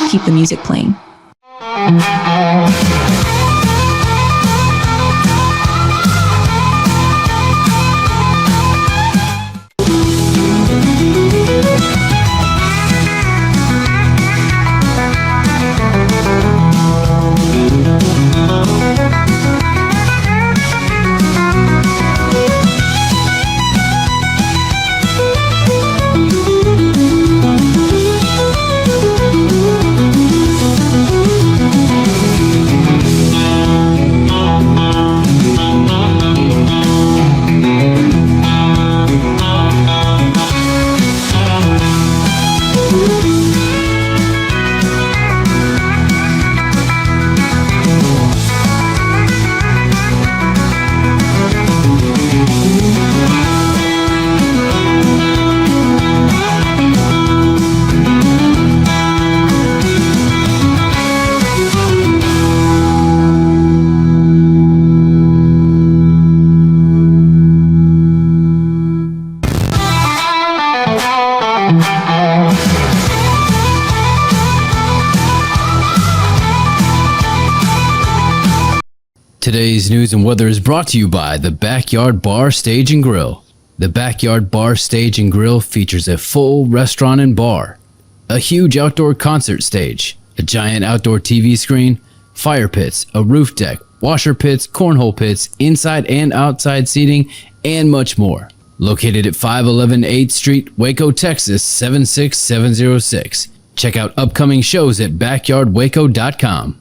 keep the music playing. Today's news and weather is brought to you by the Backyard Bar, Stage and Grill. The Backyard Bar, Stage and Grill features a full restaurant and bar, a huge outdoor concert stage, a giant outdoor TV screen, fire pits, a roof deck, washer pits, cornhole pits, inside and outside seating, and much more. Located at 511 8th Street, Waco, Texas 76706. Check out upcoming shows at backyardwaco.com.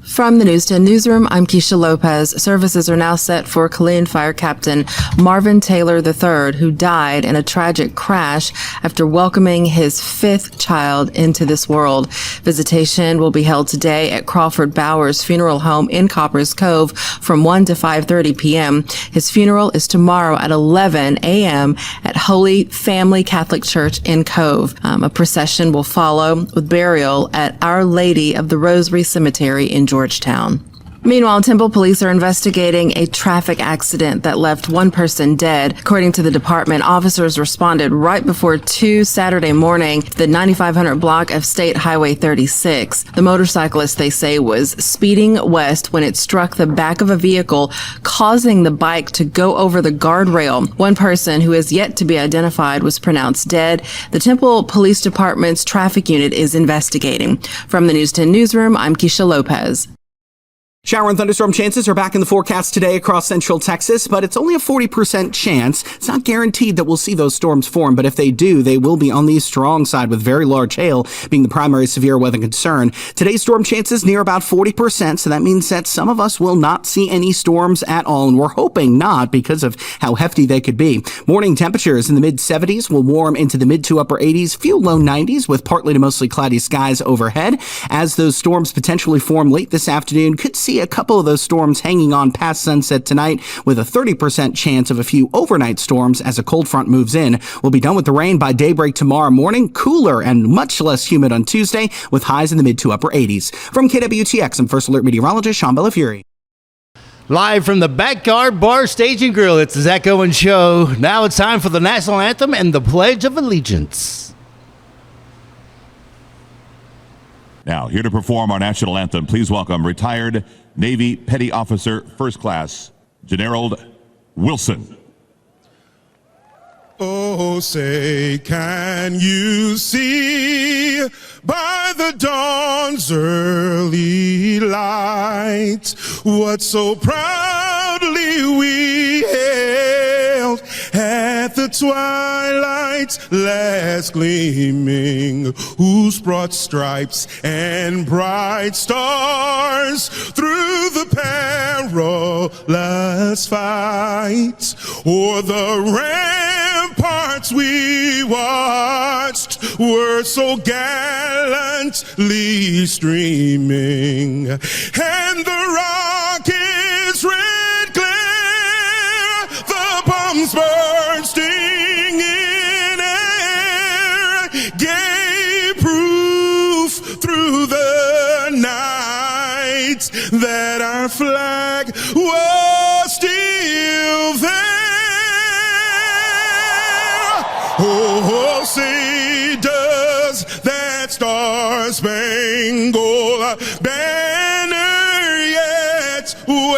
From the News 10 Newsroom, I'm Keisha Lopez. Services are now set for Killeen Fire Captain Marvin Taylor III, who died in a tragic crash after welcoming his fifth child into this world. Visitation will be held today at Crawford Bowers Funeral Home in Coppers Cove from 1 to 5:30 p.m. His funeral is tomorrow at 11 a.m. at Holy Family Catholic Church in Cove. A procession will follow with burial at Our Lady of the Rosary Cemetery in Georgetown. Meanwhile, Temple police are investigating a traffic accident that left one person dead. According to the department, officers responded right before 2 Saturday morning, the 9500 block of State Highway 36. The motorcyclist, they say, was speeding west when it struck the back of a vehicle, causing the bike to go over the guardrail. One person, who is yet to be identified, was pronounced dead. The Temple Police Department's traffic unit is investigating. From the News 10 Newsroom, I'm Keisha Lopez. Shower and thunderstorm chances are back in the forecast today across central Texas, but it's only a 40% chance. It's not guaranteed that we'll see those storms form, but if they do, they will be on the strong side with very large hail being the primary severe weather concern. Today's storm chances near about 40%, so that means that some of us will not see any storms at all, and we're hoping not because of how hefty they could be. Morning temperatures in the mid-70s will warm into the mid to upper 80s, few low 90s with partly to mostly cloudy skies overhead. As those storms potentially form late this afternoon, could see a couple of those storms hanging on past sunset tonight with a 30% chance of a few overnight storms as a cold front moves in. We'll be done with the rain by daybreak tomorrow morning, cooler and much less humid on Tuesday with highs in the mid to upper 80s. From KWTX, I'm First Alert meteorologist Sean Bellafury. Live from the Backyard Bar, Stage and Grill, it's the Zach Owens Show. Now it's time for the National Anthem and the Pledge of Allegiance. Now, here to perform our national anthem, please welcome retired Navy Petty Officer First Class Generald Wilson. Oh, say, can you see by the dawn's early light what so proudly we hailed at the twilight's last gleaming, whose broad stripes and bright stars through the perilous fight o'er the ramparts we watched were so gallantly streaming, and the rocket's red glare, the bombs bursting in air, gave proof through the night that our flag was still there. Oh, say does that star-spangled banner yet wave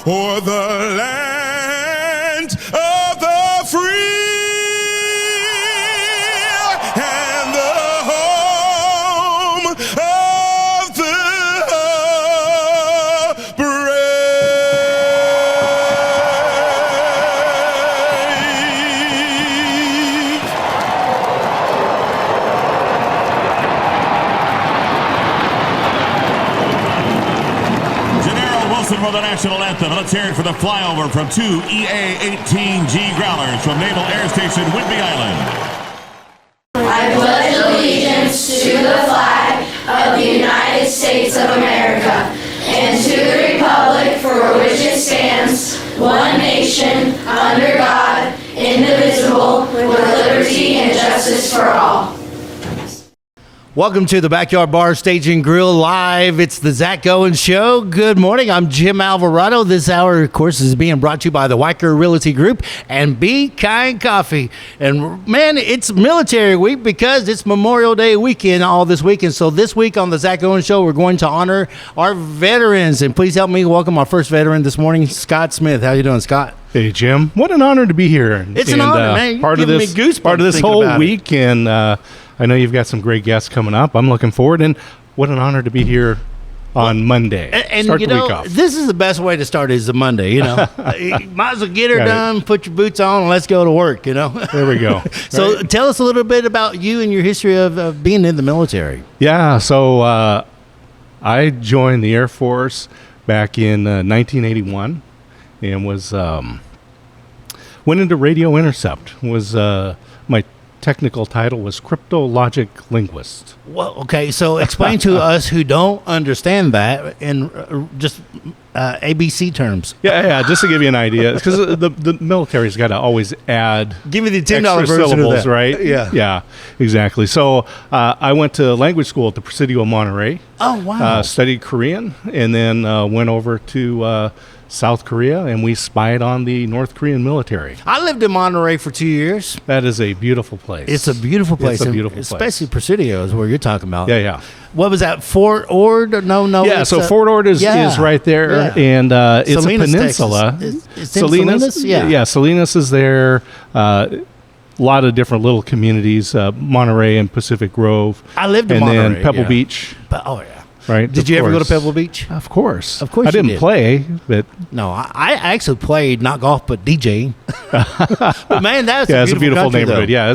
o'er the land of the free and the home of the brave. Gennaro Wilson for the national anthem. Let's hear it for the flyover from two EA-18G Growlers from Naval Air Station Whidbey Island. I pledge allegiance to the flag of the United States of America and to the republic for which it stands, one nation, under God, indivisible, with liberty and justice for all. Welcome to the Backyard Bar Stage and Grill Live. It's the Zach Owens Show. Good morning. I'm Jim Alvarado. This hour, of course, is being brought to you by the Weicker Realty Group and Be Kind Coffee. And, man, it's military week because it's Memorial Day weekend all this weekend. So this week on the Zach Owens Show, we're going to honor our veterans. And please help me welcome our first veteran this morning, Scott Smith. How you doing, Scott? Hey, Jim. What an honor to be here. It's an honor, man. You're Part of giving this, me goosebumps part of this thinking whole about it. week, and I know you've got some great guests coming up. I'm looking forward, and what an honor to be here on Monday. And Start you the know, week off. this is the best way to start is a Monday, you know. You might as well get her Got it. done, put your boots on, and let's go to work, you know. There we go. So Right. tell us a little bit about you and your history of being in the military. Yeah, so I joined the Air Force back in 1981 and was went into radio intercept. Was my technical title was cryptologic linguist. Well, okay, so explain to us who don't understand that in just ABC terms. Yeah, just to give you an idea, because the military's got to always add Give me the $10 extra version of syllables, that. right? Yeah. Exactly. So I went to language school at the Presidio Monterey. Oh, wow. Studied Korean, and then went over to South Korea, and we spied on the North Korean military. I lived in Monterey for 2 years. That is a beautiful place. It's a beautiful place. It's a and beautiful place. especially Presidio is where you're talking about. Yeah. What was that, Fort Ord? No. Yeah, it's so Fort Ord is right there, Yeah. and it's Salinas, a peninsula. Texas. It's in Salinas? Yeah, Salinas is there. A lot of different little communities, Monterey and Pacific Grove. I lived in and Monterey. then Pebble yeah. Beach, Oh, yeah. right? Did Of you ever go to course. Pebble Beach? Of course. Of course I you didn't did. play, but No, I actually played not golf but DJ. But man, that's yeah, it's a beautiful country, neighborhood. though. Yeah,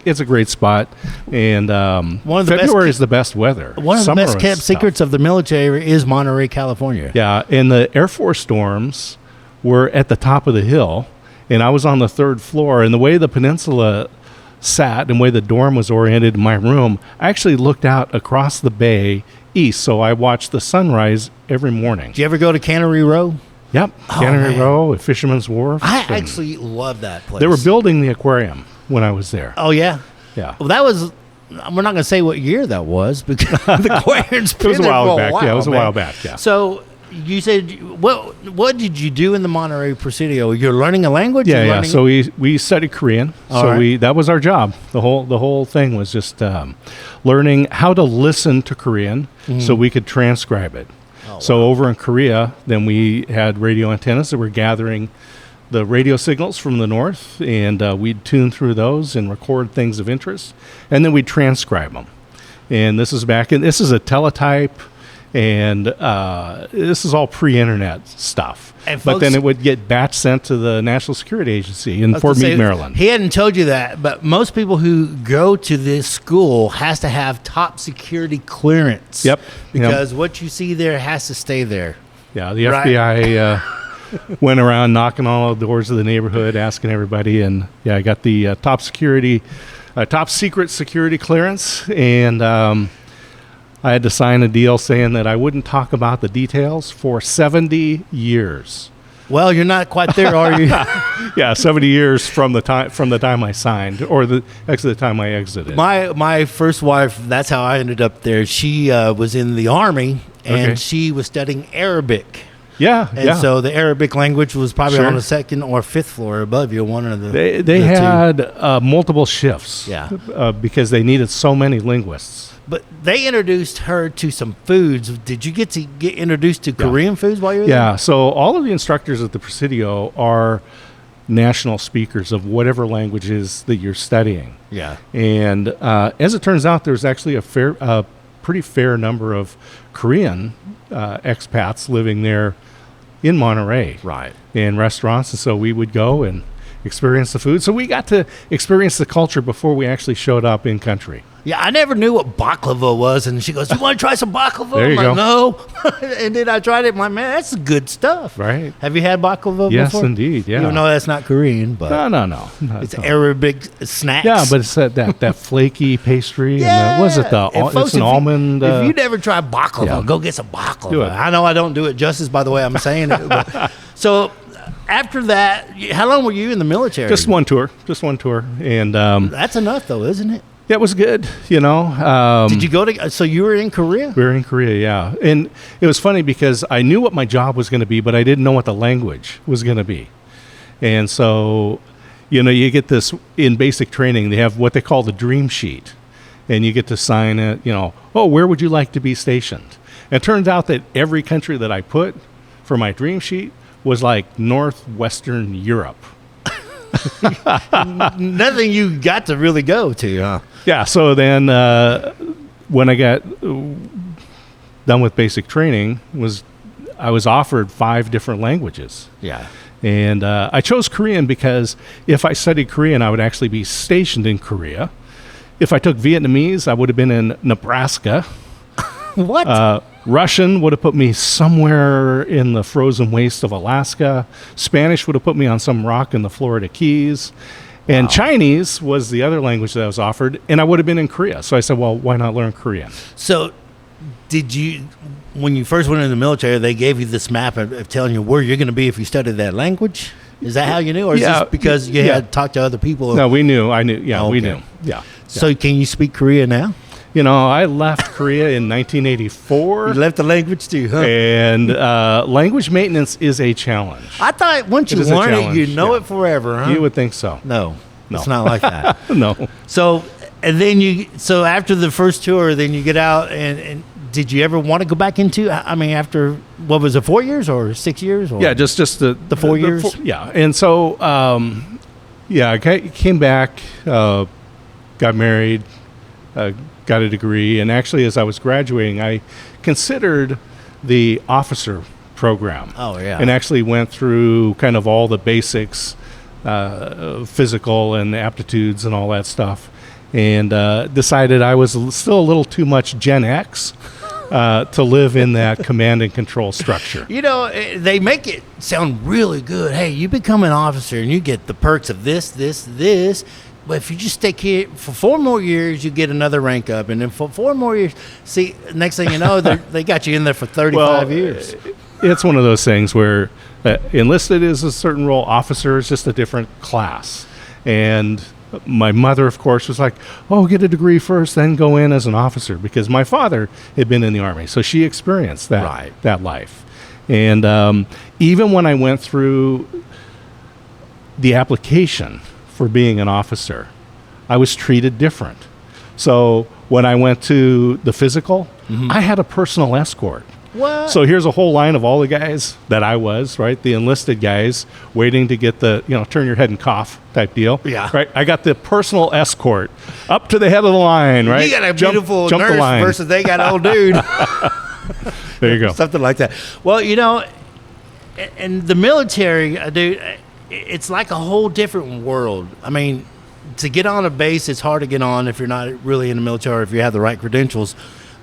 it's a great spot, and One of the best February is the best weather. One of the Summer best is kept tough. secrets of the military is Monterey, California. Yeah, and the Air Force dorms were at the top of the hill, and I was on the third floor. And the way the peninsula sat and the way the dorm was oriented in my room, I actually looked out across the bay east, so I watched the sunrise every morning. Did you ever go to Cannery Row? Yep, Oh, Cannery man. Row at Fisherman's Wharf. I and actually love that place. they were building the aquarium when I was there. Oh, yeah? Yeah. Well, that was... We're not going to say what year that was because the aquarium's been It was a there while for back. Yeah, it was a man. while back. Yeah. So you said, what did you do in the Monterey Presidio? You're learning a language? Yeah, You're yeah. learning- So we studied Korean. All So right. that was our job. The whole thing was just learning how to listen to Korean so we could transcribe it. So over in Korea, then we had radio antennas that were gathering the radio signals from the north, and we'd tune through those and record things of interest, and then we'd transcribe them. And this is this is a teletype, and this is all pre-internet stuff. And But then folks- it would get batch sent to the National Security Agency in I was Fort gonna Meade, say, Maryland. He hadn't told you that, but most people who go to this school has to have top security clearance. Yep. Because what you see there has to stay there. Yeah, the Right. FBI went around knocking on all the doors of the neighborhood, asking everybody, and yeah, I got the top secret security clearance, and I had to sign a deal saying that I wouldn't talk about the details for 70 years. Well, you're not quite there, are you? Yeah, 70 years from the time I signed, or the time I exited. My first wife, that's how I ended up there. She was in the Army, and Okay. she was studying Arabic. Yeah, And yeah. so the Arabic language was probably Sure. on the second or fifth floor above you, one of the They the two. had multiple shifts. Yeah. Because they needed so many linguists. But they introduced her to some foods. Did you get to get introduced to Korean foods while you were there? Yeah. So all of the instructors at the Presidio are national speakers of whatever languages that you're studying. Yeah. And as it turns out, there's actually a pretty fair number of Korean expats living there in Monterey. Right. In restaurants. And so we would go and experience the food. So we got to experience the culture before we actually showed up in country. Yeah, I never knew what baklava was, and she goes, "You want to try some baklava?" There you I'm like, go. No. And then I tried it. I'm like, man, that's good stuff. Right. Have you had baklava Yes, before? indeed, yeah. Even though that's not Korean, but No. it's Arabic snacks. Yeah, but it's that flaky pastry. yeah. And was it And folks, it's an if almond? if you never tried baklava, yeah. go get some baklava. Do it. I know I don't do it justice by the way I'm saying it. But, so after that, how long were you in the military? just one tour, and That's enough, though, isn't it? yeah, it was good. You know, Did you go to? So you were in Korea? we were in Korea, yeah, and it was funny because I knew what my job was going to be, but I didn't know what the language was going to be, and so, you know, you get this in basic training. They have what they call the dream sheet, and you get to sign it. You know, oh, where would you like to be stationed? And it turns out that every country that I put for my dream sheet was like northwestern Europe. Nothing you got to really go to, huh? Yeah. So then, when I got done with basic training, I was offered 5 different languages, Yeah. and I chose Korean because if I studied Korean, I would actually be stationed in Korea. If I took Vietnamese, I would have been in Nebraska. What? Russian would have put me somewhere in the frozen waste of Alaska. Spanish would have put me on some rock in the Florida Keys. And Chinese was the other language that I was offered, and I would have been in Korea. So I said, well, why not learn Korean? So, did you, when you first went in the military, they gave you this map of telling you where you're going to be if you studied that language? Is that how you knew, or is Yeah, this because you yeah. had talked to other people? No, we knew. I knew. Yeah, we Okay. knew. Yeah. So, can you speak Korean now? You know, I left Korea in 1984, You left the language too, huh? and language maintenance is a challenge. I thought once It you is a learn it, challenge, you know yeah. it forever, huh? You would think so. No, No. it's not like that. No. So, and then so after the first tour, then you get out, and did you ever want to go back into? I mean, after what was it, 4 years or 6 years? Or? Yeah, just the 4 years? Yeah, and so yeah, I came back, got married, got a degree, and actually, as I was graduating, I considered the officer program. Oh, yeah. And actually went through kind of all the basics, physical and aptitudes and all that stuff, and decided I was still a little too much Gen X to live in that command and control structure. You know, they make it sound really good. Hey, you become an officer and you get the perks of this. But if you just stay here for 4 more years, you get another rank up. And then for 4 more years, see, next thing you know, they got you in there for 35 years. It's one of those things where enlisted is a certain role, officer is just a different class. And my mother, of course, was like, oh, get a degree first, then go in as an officer, because my father had been in the Army. So she experienced that life. And even when I went through the application for being an officer, I was treated different. So when I went to the physical, I had a personal escort. What? So here's a whole line of all the guys that I was, right? The enlisted guys waiting to get the, turn your head and cough type deal. Yeah. Right? I got the personal escort up to the head of the line, right? You got a Jump beautiful the nurse line. versus they got an old dude. There you go. Something like that. Well, in the military, dude, it's like a whole different world. I mean, to get on a base, it's hard to get on if you're not really in the military or if you have the right credentials.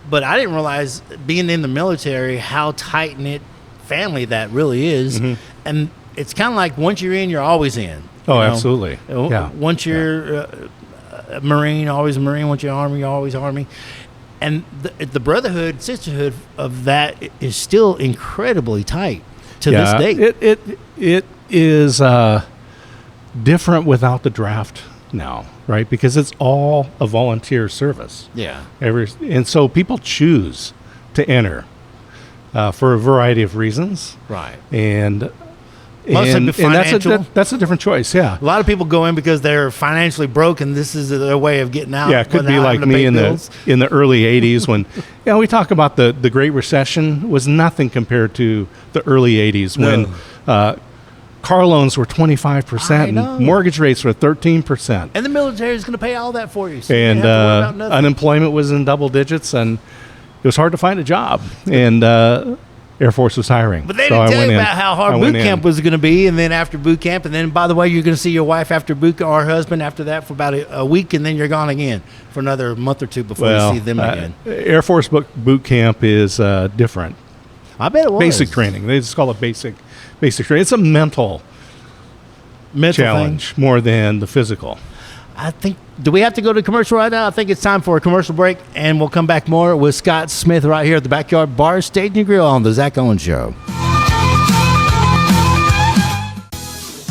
But I didn't realize, being in the military, how tight-knit family that really is. And it's kind of like once you're in, you're always in. Oh, absolutely. Yeah. Once you're a Marine, always a Marine. Once you're Army, you're always Army. And the brotherhood, sisterhood of that is still incredibly tight to this day. It is different without the draft now, right? Because it's all a volunteer service. Yeah. And so people choose to enter. for a variety of reasons. Right. And Mostly financial. that's a different choice. Yeah. A lot of people go in because they're financially broke, and this is their way of getting out. Yeah, it could be without like having to me pay in bills. the early 80s when we talk about the Great Recession was nothing compared to the early 80s when car loans were 25% I know. and mortgage rates were 13%. And the military is going to pay all that for you. So you And don't have to worry about nothing. unemployment was in double digits, and it was hard to find a job. And Air Force was hiring. But they So didn't I tell went you in. about how hard I boot went in. camp was going to be, and then after boot camp, and then, by the way, you're going to see your wife after boot camp, or husband after that for about a week, and then you're gone again for another month or two before you see them again. Air Force boot camp is different. I bet it was. Basic training. They just call it basic training. It's a mental challenge more than the physical. I think, do we have to go to commercial right now? I think it's time for a commercial break, and we'll come back more with Scott Smith right here at the Backyard Bar, Stage and Grill on the Zach Owens Show.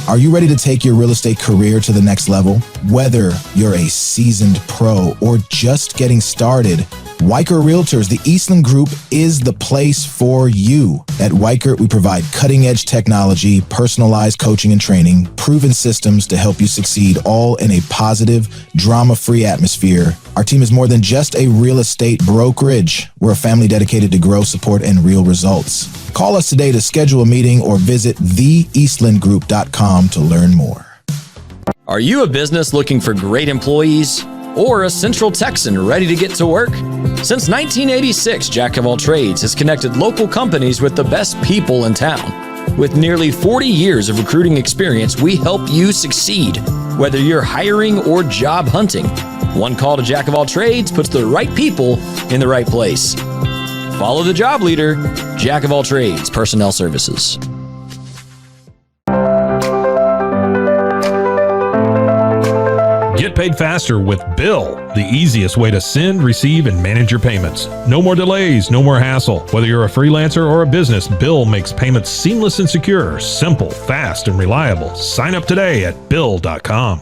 Are you ready to take your real estate career to the next level? Whether you're a seasoned pro or just getting started, Weicker Realtors, the Eastland Group, is the place for you. At Weicker, we provide cutting-edge technology, personalized coaching and training, proven systems to help you succeed, all in a positive, drama-free atmosphere. Our team is more than just a real estate brokerage. We're a family dedicated to growth, support, and real results. Call us today to schedule a meeting or visit theeastlandgroup.com to learn more. Are you a business looking for great employees or a Central Texan ready to get to work? Since 1986, Jack of All Trades has connected local companies with the best people in town. With nearly 40 years of recruiting experience, we help you succeed, whether you're hiring or job hunting. One call to Jack of All Trades puts the right people in the right place. Follow the job leader, Jack of All Trades Personnel Services. Get paid faster with Bill, the easiest way to send, receive, and manage your payments. No more delays, no more hassle. Whether you're a freelancer or a business, Bill makes payments seamless and secure, simple, fast, and reliable. Sign up today at Bill.com.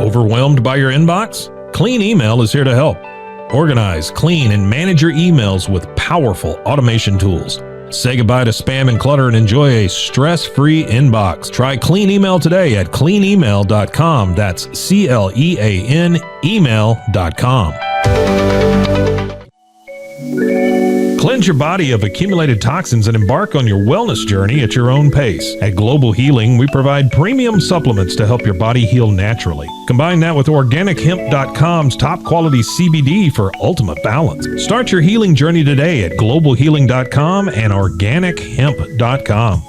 Overwhelmed by your inbox? Clean Email is here to help. Organize, clean, and manage your emails with powerful automation tools. Say goodbye to spam and clutter and enjoy a stress-free inbox. Try Clean Email today at cleanemail.com. That's CLEAN email.com. Cleanse your body of accumulated toxins and embark on your wellness journey at your own pace. At Global Healing, we provide premium supplements to help your body heal naturally. Combine that with OrganicHemp.com's top quality CBD for ultimate balance. Start your healing journey today at GlobalHealing.com and OrganicHemp.com.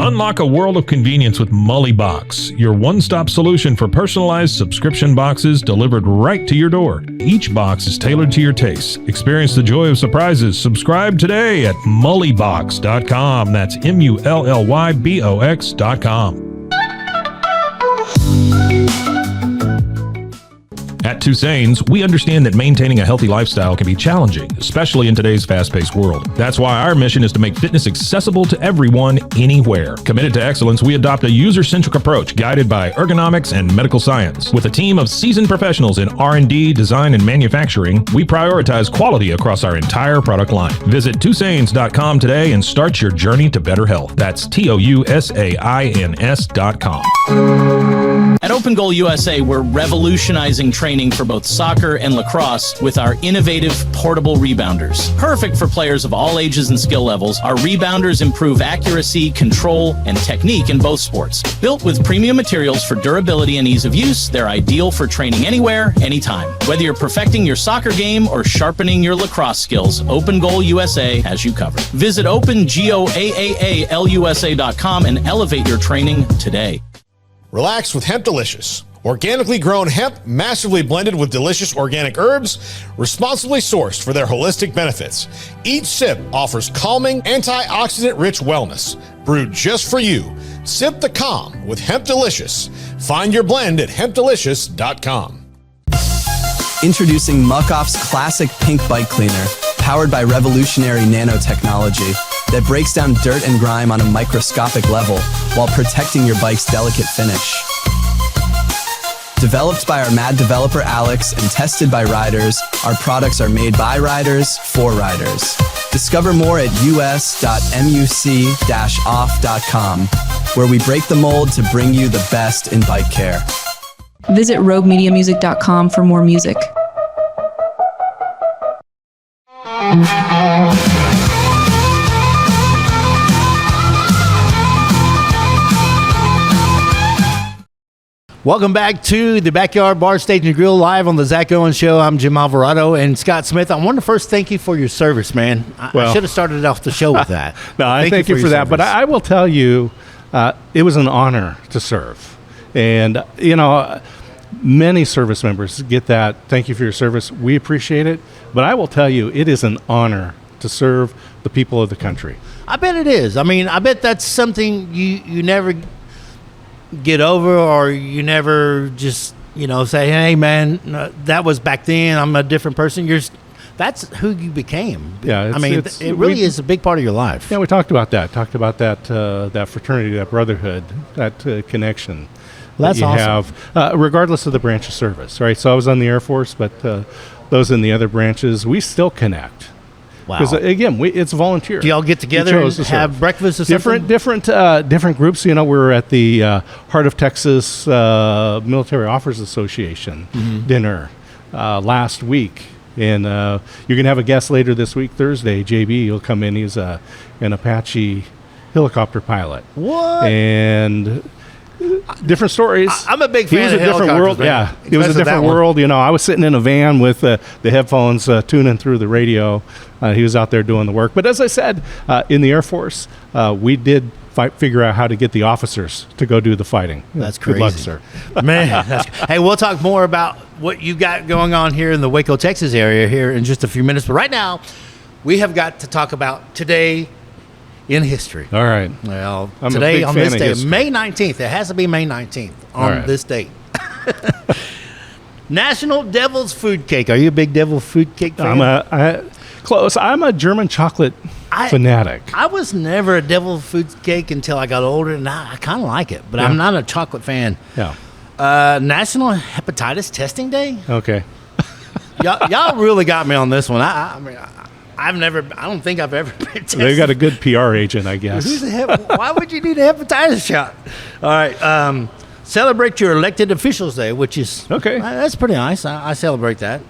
Unlock a world of convenience with Mully Box, your one-stop solution for personalized subscription boxes delivered right to your door. Each box is tailored to your tastes. Experience the joy of surprises. Subscribe today at mullybox.com. That's MULLYBOX.com. At Tusain's, we understand that maintaining a healthy lifestyle can be challenging, especially in today's fast-paced world. That's why our mission is to make fitness accessible to everyone, anywhere. Committed to excellence, we adopt a user-centric approach guided by ergonomics and medical science. With a team of seasoned professionals in R&D, design, and manufacturing, we prioritize quality across our entire product line. Visit Tusains.com today and start your journey to better health. That's TOUSAINS.com. At Open Goal USA, we're revolutionizing training for both soccer and lacrosse with our innovative portable rebounders. Perfect for players of all ages and skill levels, our rebounders improve accuracy, control, and technique in both sports. Built with premium materials for durability and ease of use, they're ideal for training anywhere, anytime. Whether you're perfecting your soccer game or sharpening your lacrosse skills, Open Goal USA has you covered. Visit OpenGoAAALUSA.com and elevate your training today. Relax with Hemp Delicious. Organically grown hemp, massively blended with delicious organic herbs, responsibly sourced for their holistic benefits. Each sip offers calming, antioxidant-rich wellness. Brewed just for you. Sip the calm with Hemp Delicious. Find your blend at hempdelicious.com. Introducing Muck-Off's classic pink bike cleaner, powered by revolutionary nanotechnology that breaks down dirt and grime on a microscopic level while protecting your bike's delicate finish. Developed by our mad developer Alex and tested by riders, our products are made by riders for riders. Discover more at us.muc-off.com, where we break the mold to bring you the best in bike care. Visit roguemediamusic.com for more music. Welcome back to the Backyard Bar Stage and Grill live on the Zach Owens Show. I'm Jim Alvarado and Scott Smith. I want to first thank you for your service, man. I should have started off the show with that. No, I thank you for that. But I will tell you, it was an honor to serve. And, you know, many service members get that. Thank you for your service. We appreciate it. But I will tell you, it is an honor to serve the people of the country. I bet it is. I mean, I bet that's something you never get over, or you never just, say, hey, man, that was back then. I'm a different person. That's who you became. Yeah, it really is a big part of your life. Yeah, we talked about that. That fraternity, that brotherhood, that connection. Well, that's awesome. Have, regardless of the branch of service, right? So I was on the Air Force, but those in the other branches, we still connect. Wow. Because again, it's volunteer. Do y'all get together and have breakfast or something? Different groups. We were at the Heart of Texas Military Officers Association dinner last week. And you're going to have a guest later this week, Thursday. JB, he'll come in. He's an Apache helicopter pilot. What? And different stories. I'm a big fan of a different world. Man. Yeah, it was a different world. I was sitting in a van with the headphones tuning through the radio. He was out there doing the work. But as I said, in the Air Force, we did figure out how to get the officers to go do the fighting. That's crazy. Good luck, sir. Man, hey, we'll talk more about what you got going on here in the Waco, Texas area here in just a few minutes. But right now, we have got to talk about today in history. All right. Well, I'm today on this day, history. May 19th, it has to be May 19th on this date. National Devil's Food Cake. Are you a big Devil Food Cake fan? Close. I'm a German chocolate fanatic. I was never a Devil Food Cake until I got older, and I kind of like it, but I'm not a chocolate fan. Yeah. National Hepatitis Testing Day. Okay. y'all really got me on this one. I don't think I've ever been tested. They got a good PR agent, I guess. Why would you need a hepatitis shot? All right. Celebrate your elected officials day, which is okay. That's pretty nice. I celebrate that.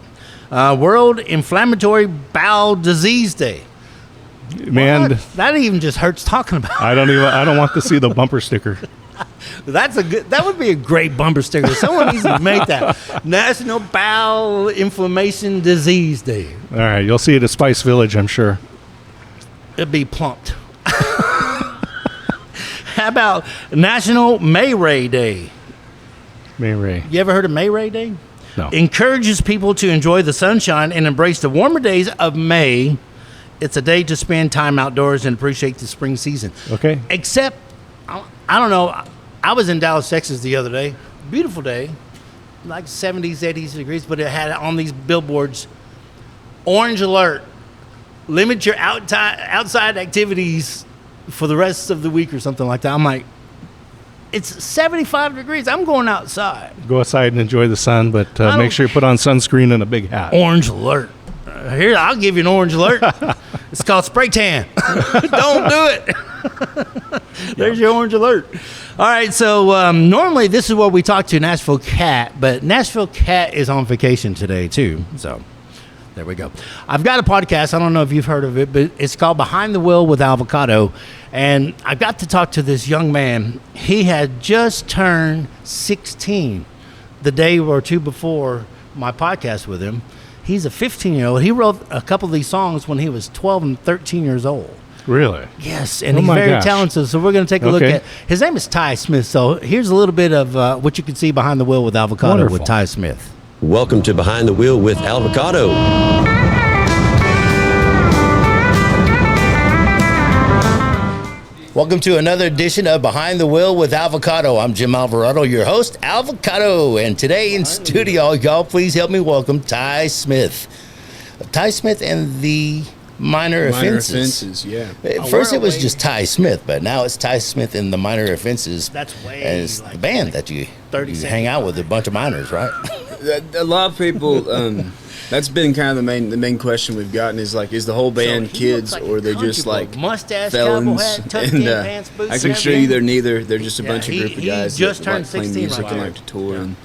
World Inflammatory Bowel Disease Day. Man, that even just hurts talking about. I don't want to see the bumper sticker. That would be a great bumper sticker. Someone needs to make that. National Bowel Inflammation Disease Day. All right, you'll see it at Spice Village, I'm sure. It'd be plumped. How about National May Ray Day? May Ray. You ever heard of May Ray Day? No. Encourages people to enjoy the sunshine and embrace the warmer days of May. It's a day to spend time outdoors and appreciate the spring season. Okay. Except, I don't know, I was in Dallas, Texas the other day. Beautiful day, like 70s, 80s degrees, but it had on these billboards, orange alert, limit your outside activities for the rest of the week or something like that. I'm like, it's 75 degrees. I'm going outside. Go outside and enjoy the sun, but make sure you put on sunscreen and a big hat. Orange alert. Here, I'll give you an orange alert. It's called spray tan. Don't do it. There's your orange alert. All right, so normally this is where we talk to Nashville Cat, but Nashville Cat is on vacation today too. So there we go. I've got a podcast. I don't know if you've heard of it, but it's called Behind the Wheel with Avocado. And I got to talk to this young man. He had just turned 16 the day or two before my podcast with him. He's a 15-year-old. He wrote a couple of these songs when he was 12 and 13 years old. Really? Yes, and he's very talented. So we're going to take a look at. His name is Ty Smith. So here's a little bit of what you can see behind the wheel with Avocado with Ty Smith. Welcome to Behind the Wheel with Avocado. Welcome to another edition of Behind the Wheel with Avocado. I'm Jim Alvarado, your host, Avocado. And today in studio, y'all please help me welcome Ty Smith. Ty Smith and the Minor Offenses. Yeah. At first it was just Ty Smith, but now it's Ty Smith and the Minor Offenses. That's way as like the band that you hang out with, a bunch of minors, right? A lot of people. That's been kind of the main question we've gotten is like, is the whole band kids or are they just like mustache, felons? cowboy hat, And pants, boots, I can assure you they're neither. They're just a bunch of he- group of he guys just that turned like playing 16 music right and now. like to tour. And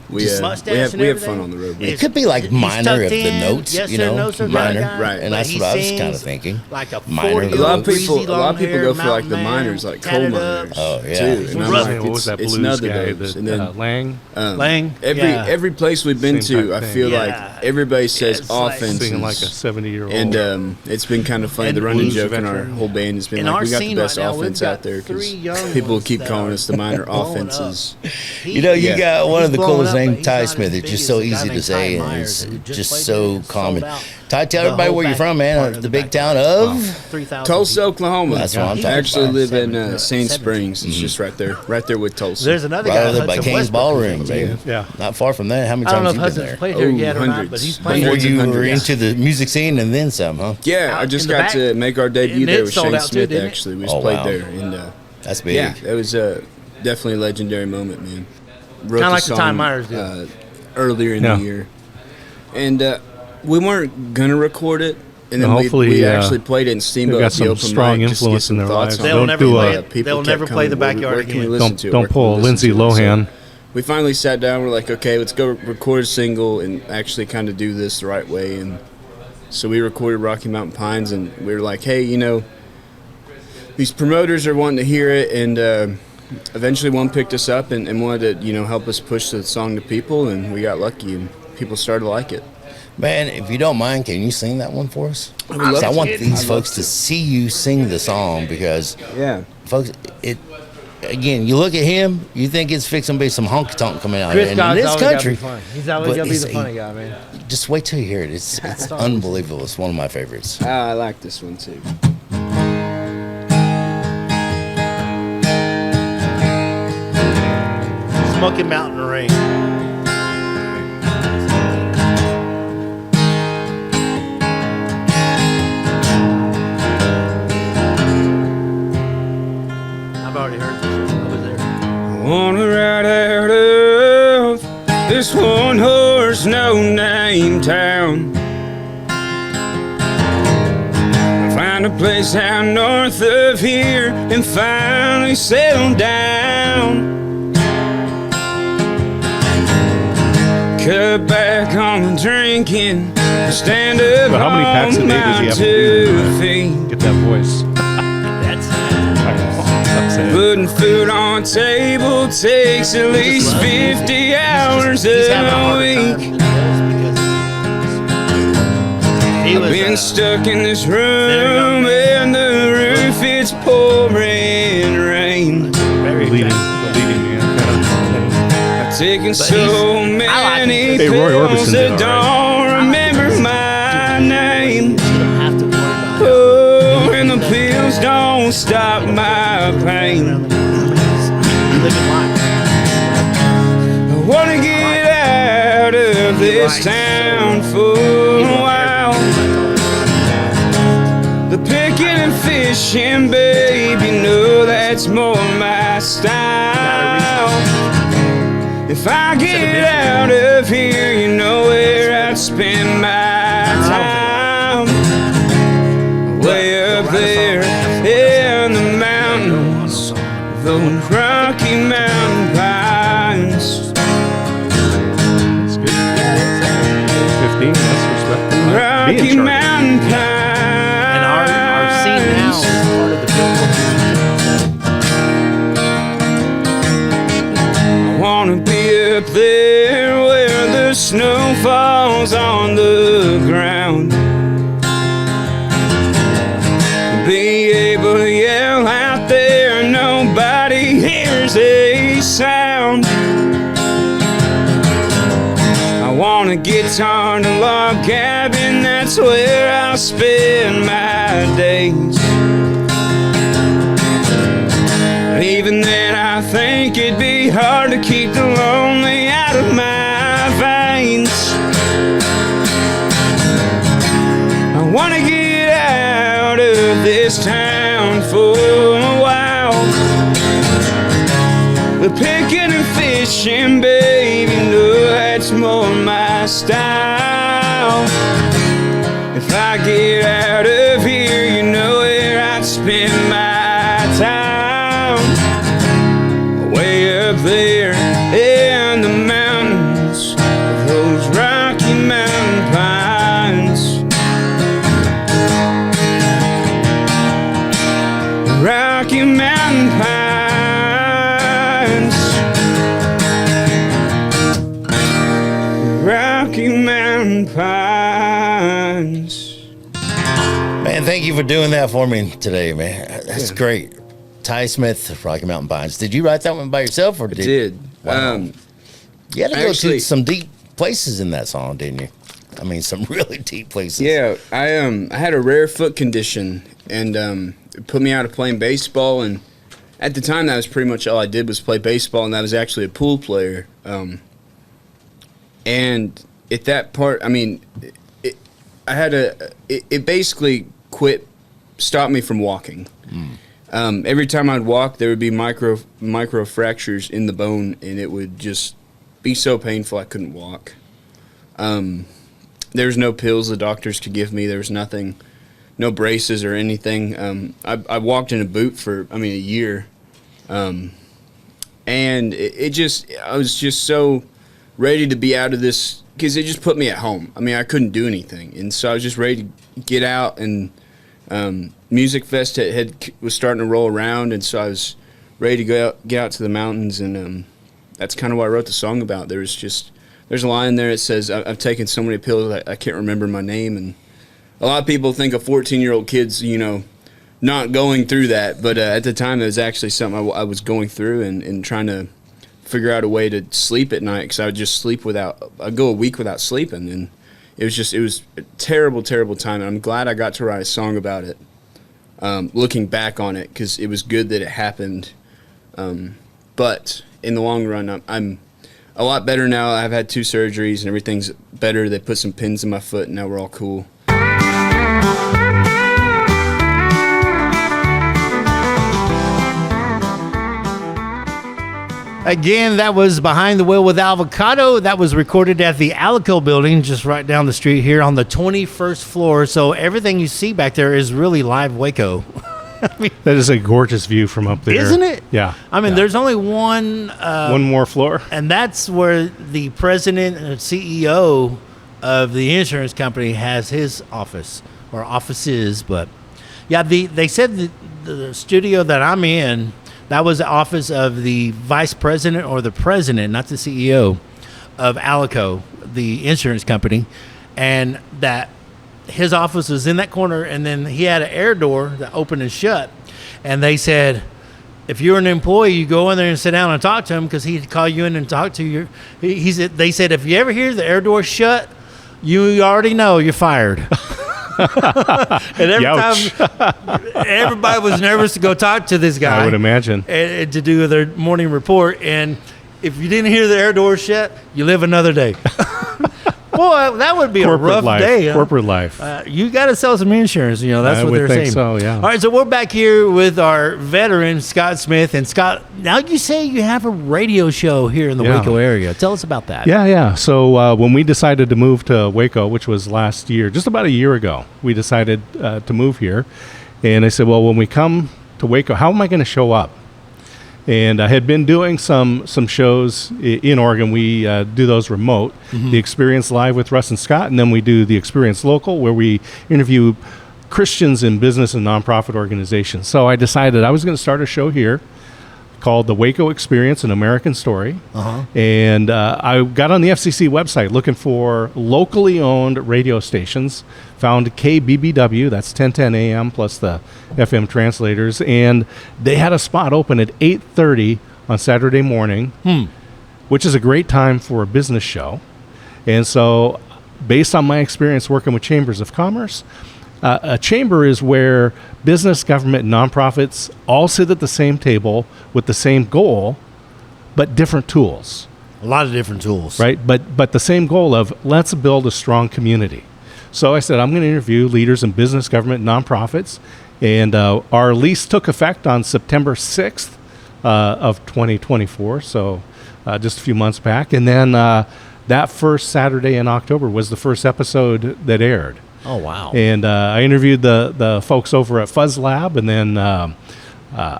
we Just have mustache and fun on the road. It could be like minor of the notes, you know, minor, right? And that's what I was kind of thinking. Like a minor. A lot of people go for like the miners, like coal miners. Oh yeah. Too. And I'm like, what was that it's blues none of guy? those. That, And then Lang? Lang? Every place we've been Same to, type I thing. feel Yeah. like everybody says It's like offenses. Singing like a 70-year-old. And it's been kind of funny. And The running blues joke in our veteran. whole band has been In like, our we got the scene best right now, we've offense got out there because 3 young people ones keep that calling are us the minor blowing up. offenses. You know, you Yeah. got one of the He's blowing coolest up, but names, he's Ty not as Smith. It's big just as so the guy easy to named say, Ty and Myers, it's who just just played so there and common. sold out Ty, tell the everybody whole where you're back from, part man. of The the big back town yard. of. 3,000 Tulsa, Oklahoma. That's what I'm I talking actually about. live in 70, Saint 70. Springs. It's just right there with Tulsa. There's another Right guy. over there by Hudson King's Westbrook, Ballroom, who's baby. Yeah. Not far from there. How many I don't know times if have you been Hudson's there? played here Oh, yet or not, hundreds. but he's Before playing. Hundreds and you were hundreds. into the music scene and then some, huh? Yeah, I Out just in the got back. to make our debut And there it with sold Shane out too, Smith, didn't it? actually. We just Oh, played wow. there. And That's big. yeah, it was definitely a legendary moment, man. Wrote Kinda like the song, Ty Myers did. earlier in Yeah. the year. And we weren't going to record it. And then Well, hopefully, we actually played it in Steamboat they've got at the some open strong mic just to get influence some in their thoughts lives. on They'll Don't never do play a- it. people They'll kept never play coming, the backyard where can we again. listen to it? Don't Where can pull we a listen Lindsay to it? So Lohan. we finally sat down. We're like, okay, let's go record a single and actually kind of do this the right way. And so we recorded Rocky Mountain Pines, and we were like, hey, you know, these promoters are wanting to hear it, and eventually one picked us up and wanted to, you know, help us push the song to people, and we got lucky, and people started to like it. Man, if you don't mind, can you sing that one for us? I would love 'Cause I to. want I'd these love folks to. to see you sing the song because, Yeah. folks, again, you look at him, you think it's fixing to be some honky tonk coming out Chris here. God's And in this always gotta country, be funny. He's always but got to be the it's- funny guy, man. just wait till you hear it. It's unbelievable. It's one of my favorites. I like this one too. Smoky Mountain Rain. I've already heard this. I was there. I wanna ride out of this one horse, no name town. Find a place out north of here and finally settle down. Cut back on the drinking, stand up But how many packs a on day does he my have to do 2 feet. to get that voice? Putting food on the table takes at least 50 hours a week. I've been stuck in this room and the roof it's pouring rain. Leading man. I've taken so many Hey, Roy pills Orbison did that all right. don't remember my name. Oh, and the pills don't stop my pain. I wanna get out of this town for a while. The picking and fishing, babe, you know that's more my style. If I get out of here, you know where I'd spend my time. Way up there in the mountains, the Rocky Mountain Pines. That's good. 15, that's respectful. Being Rocky charged. Mountain Pines. And our scene now is part of the I wanna be up there where the snow falls on the ground. Be able to yell out there, nobody hears a sound. I want a guitar and a log cabin, that's where I'll spend my days. Even then I think it'd be hard to keep the lonely out of my veins. this town for a while. But picking and fishing, baby, no, that's more my style. If I get out of here, you know where I'd spend my time. Way up there in the mountains of those Rocky Mountain pines. Rocky Mountain pines. Rocky Mountain pines. Man, thank you for doing that for me today, man. That's great. Ty Smith, Rocky Mountain Pines. Did you write that one by yourself, or did? Wow. You had to go to some deep places in that song, didn't you? I mean, some really deep places. Yeah, I had a rare foot condition, and it put me out of playing baseball. And at the time, that was pretty much all I did was play baseball, and that was actually a pool player. And at that part, I mean, it basically stopped me from walking. Every time I'd walk, there would be micro fractures in the bone, and it would just be so painful I couldn't walk. There was no pills the doctors could give me. There was nothing, no braces or anything. I walked in a boot for, a year. And I was just so ready to be out of this, because it just put me at home. I couldn't do anything. And so I was just ready to get out, and Music Fest was starting to roll around, and so I was ready to get out to the mountains, and that's kind of what I wrote the song about. There's a line there that says, I've taken so many pills I can't remember my name, and a lot of people think a 14-year-old kid's, not going through that, but at the time it was actually something I was going through and trying to figure out a way to sleep at night, because I would just I'd go a week without sleeping, and it was a terrible, terrible time, and I'm glad I got to write a song about it, looking back on it, because it was good that it happened, but in the long run, I'm a lot better now. I've had 2 surgeries, and everything's better. They put some pins in my foot, and now we're all cool. Again, that was Behind the Wheel with Avocado. That was recorded at the Alico building, just right down the street here on the 21st floor. So everything you see back there is really live Waco. That is a gorgeous view from up there. Isn't it? Yeah. There's only one more floor. And that's where the president and CEO of the insurance company has his office, or offices. But yeah, they said the studio that I'm in, that was the office of the vice president, or the president, not the CEO, of Alico, the insurance company, and that his office was in that corner, and then he had an air door that opened and shut, and they said, if you're an employee, you go in there and sit down and talk to him, because he'd call you in and talk to you. They said, if you ever hear the air door shut, you already know you're fired. And every time, everybody was nervous to go talk to this guy. I would imagine. And to do their morning report. And if you didn't hear the air door shut, you live another day. Boy, that would be a rough day. Corporate life. You got to sell some insurance. That's what they're saying. So, yeah. All right, so we're back here with our veteran, Scott Smith. And Scott, now you say you have a radio show here in the Waco area. Tell us about that. Yeah. So when we decided to move to Waco, which was last year, just about a year ago, we decided to move here. And I said, well, when we come to Waco, how am I going to show up? And I had been doing some shows in Oregon. We do those remote, the Experience Live with Russ and Scott, and then we do the Experience Local, where we interview Christians in business and nonprofit organizations. So I decided I was going to start a show here called The Waco Experience, An American Story. And I got on the FCC website looking for locally owned radio stations, found KBBW, that's 1010 AM plus the FM translators, and they had a spot open at 8:30 on Saturday morning, which is a great time for a business show. And so based on my experience working with chambers of commerce, a chamber is where business, government, and nonprofits all sit at the same table with the same goal, but different tools. A lot of different tools. Right, but the same goal of let's build a strong community. So I said, I'm going to interview leaders in business, government, nonprofits, And our lease took effect on September 6th of 2024, so just a few months back. And then that first Saturday in October was the first episode that aired. Oh, wow. And I interviewed the folks over at Fuzz Lab, and then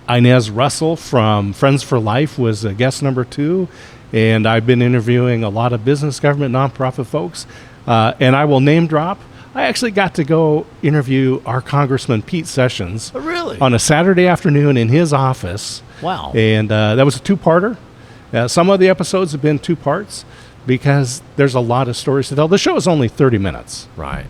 Inez Russell from Friends for Life was guest number 2. And I've been interviewing a lot of business, government, nonprofit folks. And I will name drop. I actually got to go interview our Congressman Pete Sessions Really? on a Saturday afternoon in his office. Wow. And that was a 2-parter. Some of the episodes have been 2 parts because there's a lot of stories to tell. The show is only 30 minutes. Right.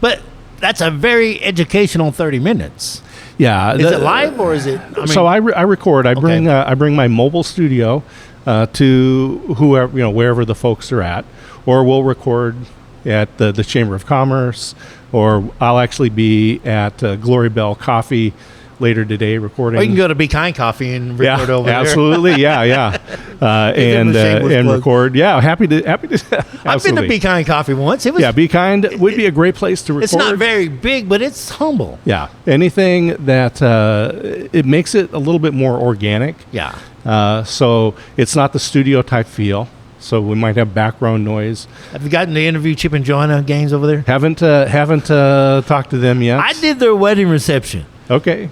But that's a very educational 30 minutes. Yeah. Is it live or is it? So I record. I bring my mobile studio to whoever, wherever the folks are at, or we'll record at the Chamber of Commerce, or I'll actually be at Glory Bell Coffee later today recording. Or you can go to Be Kind Coffee and record over there. Absolutely. Yeah. And record. Yeah. Happy to. I've been to Be Kind Coffee once. It was. Be Kind would be a great place to record. It's not very big, but it's humble. Yeah. Anything that it makes it a little bit more organic. Yeah. So it's not the studio type feel. So we might have background noise. Have you gotten to interview Chip and Joanna Gaines over there? Haven't talked to them yet. I did their wedding reception. Okay.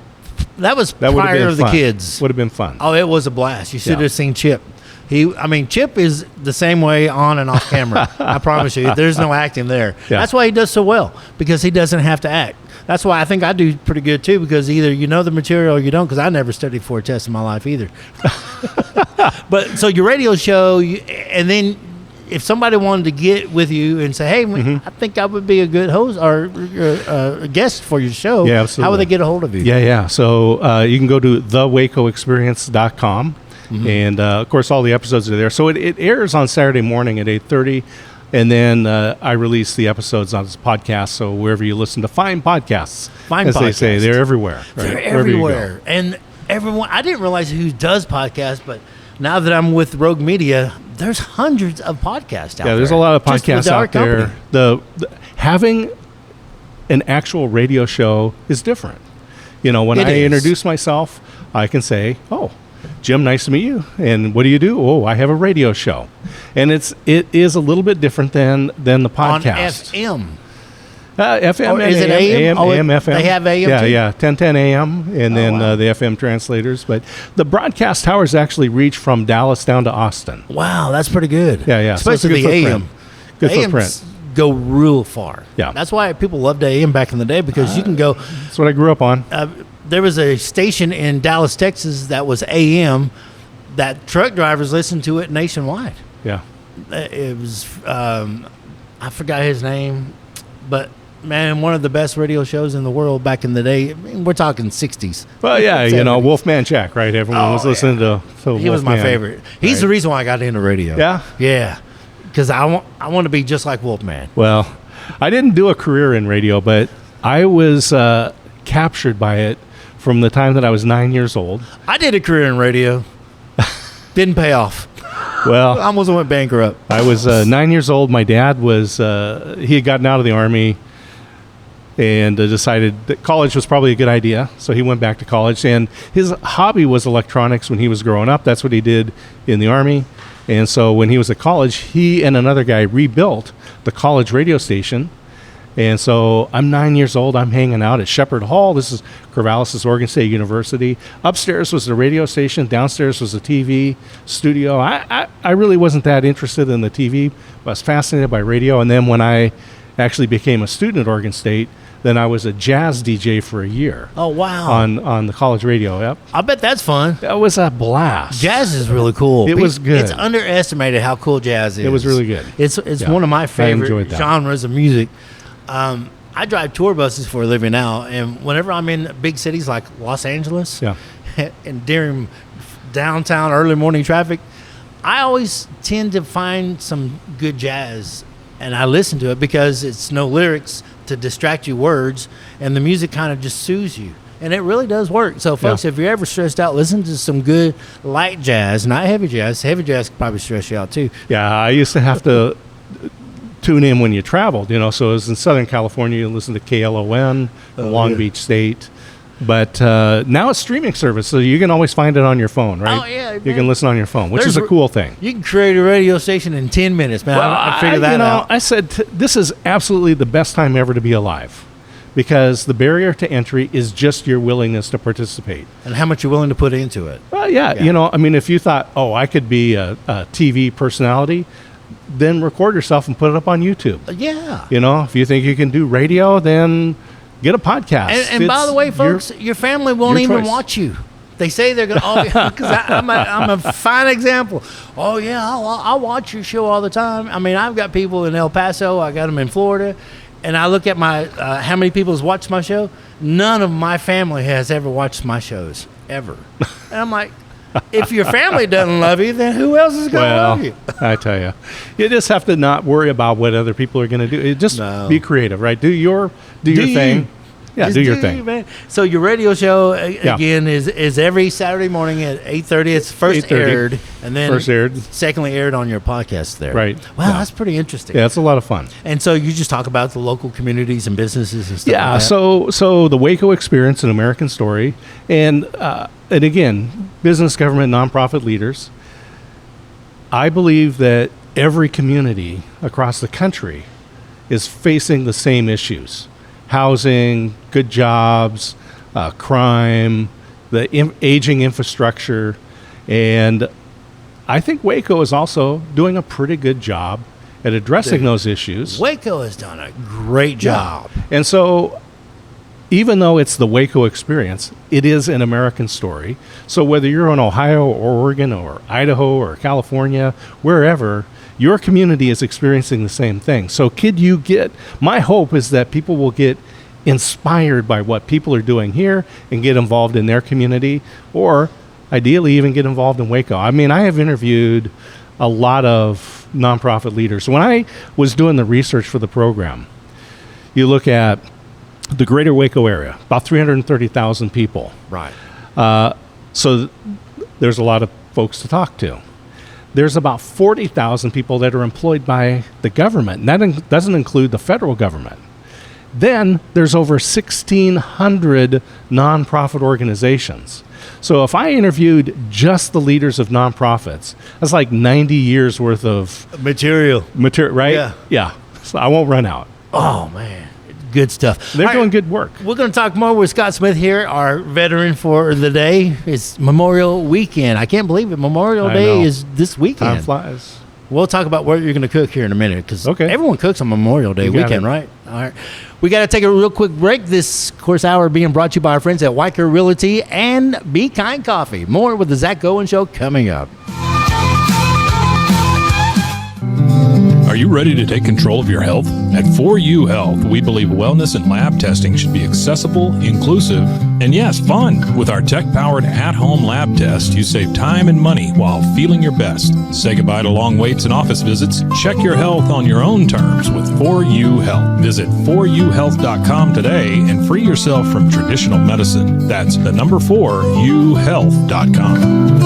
That was prior to the kids. Would have been fun. Oh, it was a blast. You should have seen Chip. Chip is the same way on and off camera. I promise you. There's no acting there. Yeah. That's why he does so well, because he doesn't have to act. That's why I think I do pretty good too, because either you know the material or you don't, because I never studied for a test in my life either. But so your radio show, and then if somebody wanted to get with you and say, hey, I think I would be a good host or a guest for your show, how would they get a hold of you? Yeah. So you can go to thewacoexperience.com. And, of course, all the episodes are there. So it airs on Saturday morning at 8:30. And then I release the episodes on this podcast. So wherever you listen to fine podcasts, they say, they're everywhere. Right? They're everywhere. And everyone, I didn't realize who does podcasts, but now that I'm with Rogue Media, there's hundreds of podcasts out there. Yeah, there's a lot of just podcasts with our out there. company. The having an actual radio show is different. When It I is. introduce myself, I can say, "Oh, Jim, nice to meet you. And what do you do? Oh, I have a radio show." And it is a little bit different than the podcast. On FM. FM Or and is it AM? AM, FM. They have AM Yeah, too? yeah. 1010 AM, and then wow. the FM translators. But the broadcast towers actually reach from Dallas down to Austin. Wow, that's pretty good. Yeah. So it's a Especially good the footprint. AM. Good The footprint. AMs go real far. Yeah. That's why people loved AM back in the day, because you can go. That's what I grew up on. There was a station in Dallas, Texas that was AM that truck drivers listened to it nationwide. Yeah. It was, I forgot his name, but man, one of the best radio shows in the world back in the day. I mean, we're talking 60s. Well, yeah, 70s. Wolfman Jack, right? Everyone was listening to He was my Wolfman, favorite. He's right? the reason why I got into radio. Yeah? Yeah. Because I want to be just like Wolfman. Well, I didn't do a career in radio, but I was captured by it from the time that I was 9 years old. I did a career in radio. Didn't pay off. Well, I almost went bankrupt. I was 9 years old. My dad was, he had gotten out of the Army and decided that college was probably a good idea. So he went back to college. And his hobby was electronics when he was growing up. That's what he did in the Army. And so when he was at college, he and another guy rebuilt the college radio station. And so I'm 9 years old. I'm hanging out at Shepherd Hall. This is Corvallis, Oregon State University. Upstairs was the radio station. Downstairs was the TV studio. I really wasn't that interested in the TV, but I was fascinated by radio. And then when I actually became a student at Oregon State, then I was a jazz DJ for a year. Oh, wow. On the college radio. Yep. I bet that's fun. That was a blast. Jazz is really cool. It was good. It's underestimated how cool jazz is. It was really good. It's Yeah. one of my I favorite enjoyed that. genres of music. I drive tour buses for a living now, and whenever I'm in big cities like Los Angeles, Yeah. and during downtown early morning traffic, I always tend to find some good jazz, and I listen to it because it's no lyrics to distract you words, and the music kind of just soothes you. And it really does work. So, folks, if you're ever stressed out, listen to some good light jazz, not heavy jazz. Heavy jazz can probably stress you out, too. Yeah, I used to have to tune in when you traveled, So it was in Southern California, you listen to KLON, Long Beach State, But now it's streaming service, so you can always find it on your phone, right? Oh, yeah, you man. can listen on your phone, which There's is a cool thing. You can create a radio station in 10 minutes, man. I figured that out. I said this is absolutely the best time ever to be alive, because the barrier to entry is just your willingness to participate. And how much you're willing to put into it. Well, yeah. If you thought, I could be a TV personality, then record yourself and put it up on YouTube. Yeah. If you think you can do radio, then get a podcast. And by the way, folks, your family won't even watch you. They say they're going to, because I'm a fine example. Oh, yeah, I'll watch your show all the time. I mean, I've got people in El Paso. I got them in Florida. And I look at my how many people has watched my show. None of my family has ever watched my shows, ever. And I'm like, if your family doesn't love you, then who else is going to love you? I tell you, you just have to not worry about what other people are going to do. Just be creative, right? Do your thing. Yeah, Just do your thing. Man. So your radio show again is every Saturday morning at 8:30. It's first 8:30. aired, and then secondly aired on your podcast there. Right. Wow, that's pretty interesting. Yeah, it's a lot of fun. And so you just talk about the local communities and businesses and stuff. Yeah. like that. So the Waco Experience, an American story, and again, business, government, nonprofit leaders. I believe that every community across the country is facing the same issues. Housing, good jobs, crime, the aging infrastructure. And I think Waco is also doing a pretty good job at addressing those issues. Waco has done a great job. Yeah. And so even though it's the Waco Experience, it is an American story. So whether you're in Ohio or Oregon or Idaho or California, wherever, your community is experiencing the same thing. So my hope is that people will get inspired by what people are doing here and get involved in their community, or ideally even get involved in Waco. I mean, I have interviewed a lot of nonprofit leaders. When I was doing the research for the program, you look at the greater Waco area, about 330,000 people. Right. So there's a lot of folks to talk to. There's about 40,000 people that are employed by the government. And that doesn't include the federal government. Then there's over 1,600 nonprofit organizations. So if I interviewed just the leaders of nonprofits, that's like 90 years worth of material, right? Yeah. Yeah. So I won't run out. Oh, man. Good stuff. They're doing good work. We're going to talk more with Scott Smith here, our veteran for the day. It's Memorial Weekend. I can't believe it. Memorial Day is this weekend. Time flies. We'll talk about what you're going to cook here in a minute, because everyone cooks on Memorial Day weekend, right? All right. We got to take a real quick break. This course hour being brought to you by our friends at Weicker Realty and Be Kind Coffee. More with the Zach Gowen Show coming up. Are you ready to take control of your health? At 4U Health, we believe wellness and lab testing should be accessible, inclusive, and yes, fun. With our tech-powered at-home lab test, you save time and money while feeling your best. Say goodbye to long waits and office visits. Check your health on your own terms with 4U Health. Visit 4uhealth.com today and free yourself from traditional medicine. That's the number 4uhealth.com.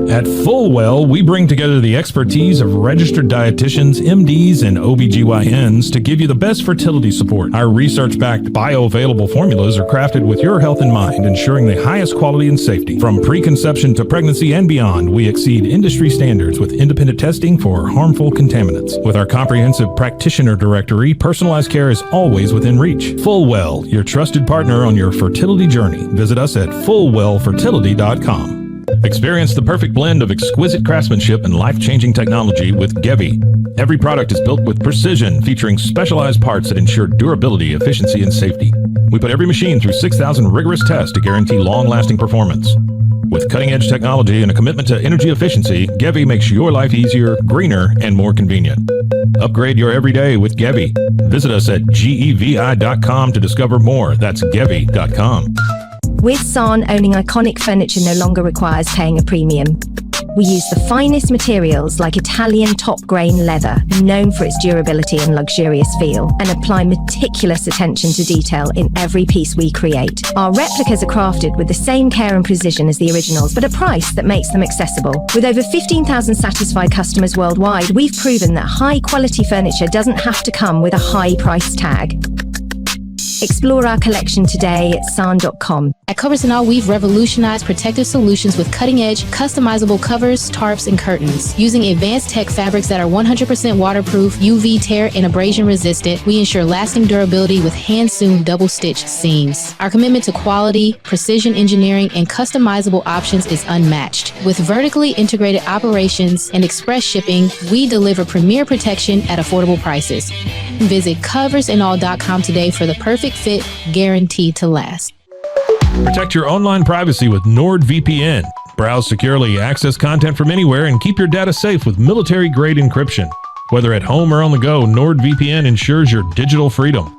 At Fullwell, we bring together the expertise of registered dietitians, MDs, and OBGYNs to give you the best fertility support. Our research-backed bioavailable formulas are crafted with your health in mind, ensuring the highest quality and safety. From preconception to pregnancy and beyond, we exceed industry standards with independent testing for harmful contaminants. With our comprehensive practitioner directory, personalized care is always within reach. Fullwell, your trusted partner on your fertility journey. Visit us at fullwellfertility.com. Experience the perfect blend of exquisite craftsmanship and life-changing technology with Gevi. Every product is built with precision, featuring specialized parts that ensure durability, efficiency, and safety. We put every machine through 6,000 rigorous tests to guarantee long-lasting performance. With cutting-edge technology and a commitment to energy efficiency, Gevi makes your life easier, greener, and more convenient. Upgrade your everyday with Gevi. Visit us at gevi.com to discover more. That's gevi.com. With San, owning iconic furniture no longer requires paying a premium. We use the finest materials like Italian top-grain leather, known for its durability and luxurious feel, and apply meticulous attention to detail in every piece we create. Our replicas are crafted with the same care and precision as the originals, but a price that makes them accessible. With over 15,000 satisfied customers worldwide, we've proven that high-quality furniture doesn't have to come with a high price tag. Explore our collection today at sarn.com. At Covers and All, we've revolutionized protective solutions with cutting-edge, customizable covers, tarps, and curtains. Using advanced tech fabrics that are 100% waterproof, UV tear, and abrasion resistant, we ensure lasting durability with hand-sewn double-stitched seams. Our commitment to quality, precision engineering, and customizable options is unmatched. With vertically integrated operations and express shipping, we deliver premier protection at affordable prices. Visit coversandall.com today for the perfect fit, guaranteed to last. Protect your online privacy with NordVPN. Browse securely, access content from anywhere, and keep your data safe with military-grade encryption. Whether at home or on the go, NordVPN ensures your digital freedom.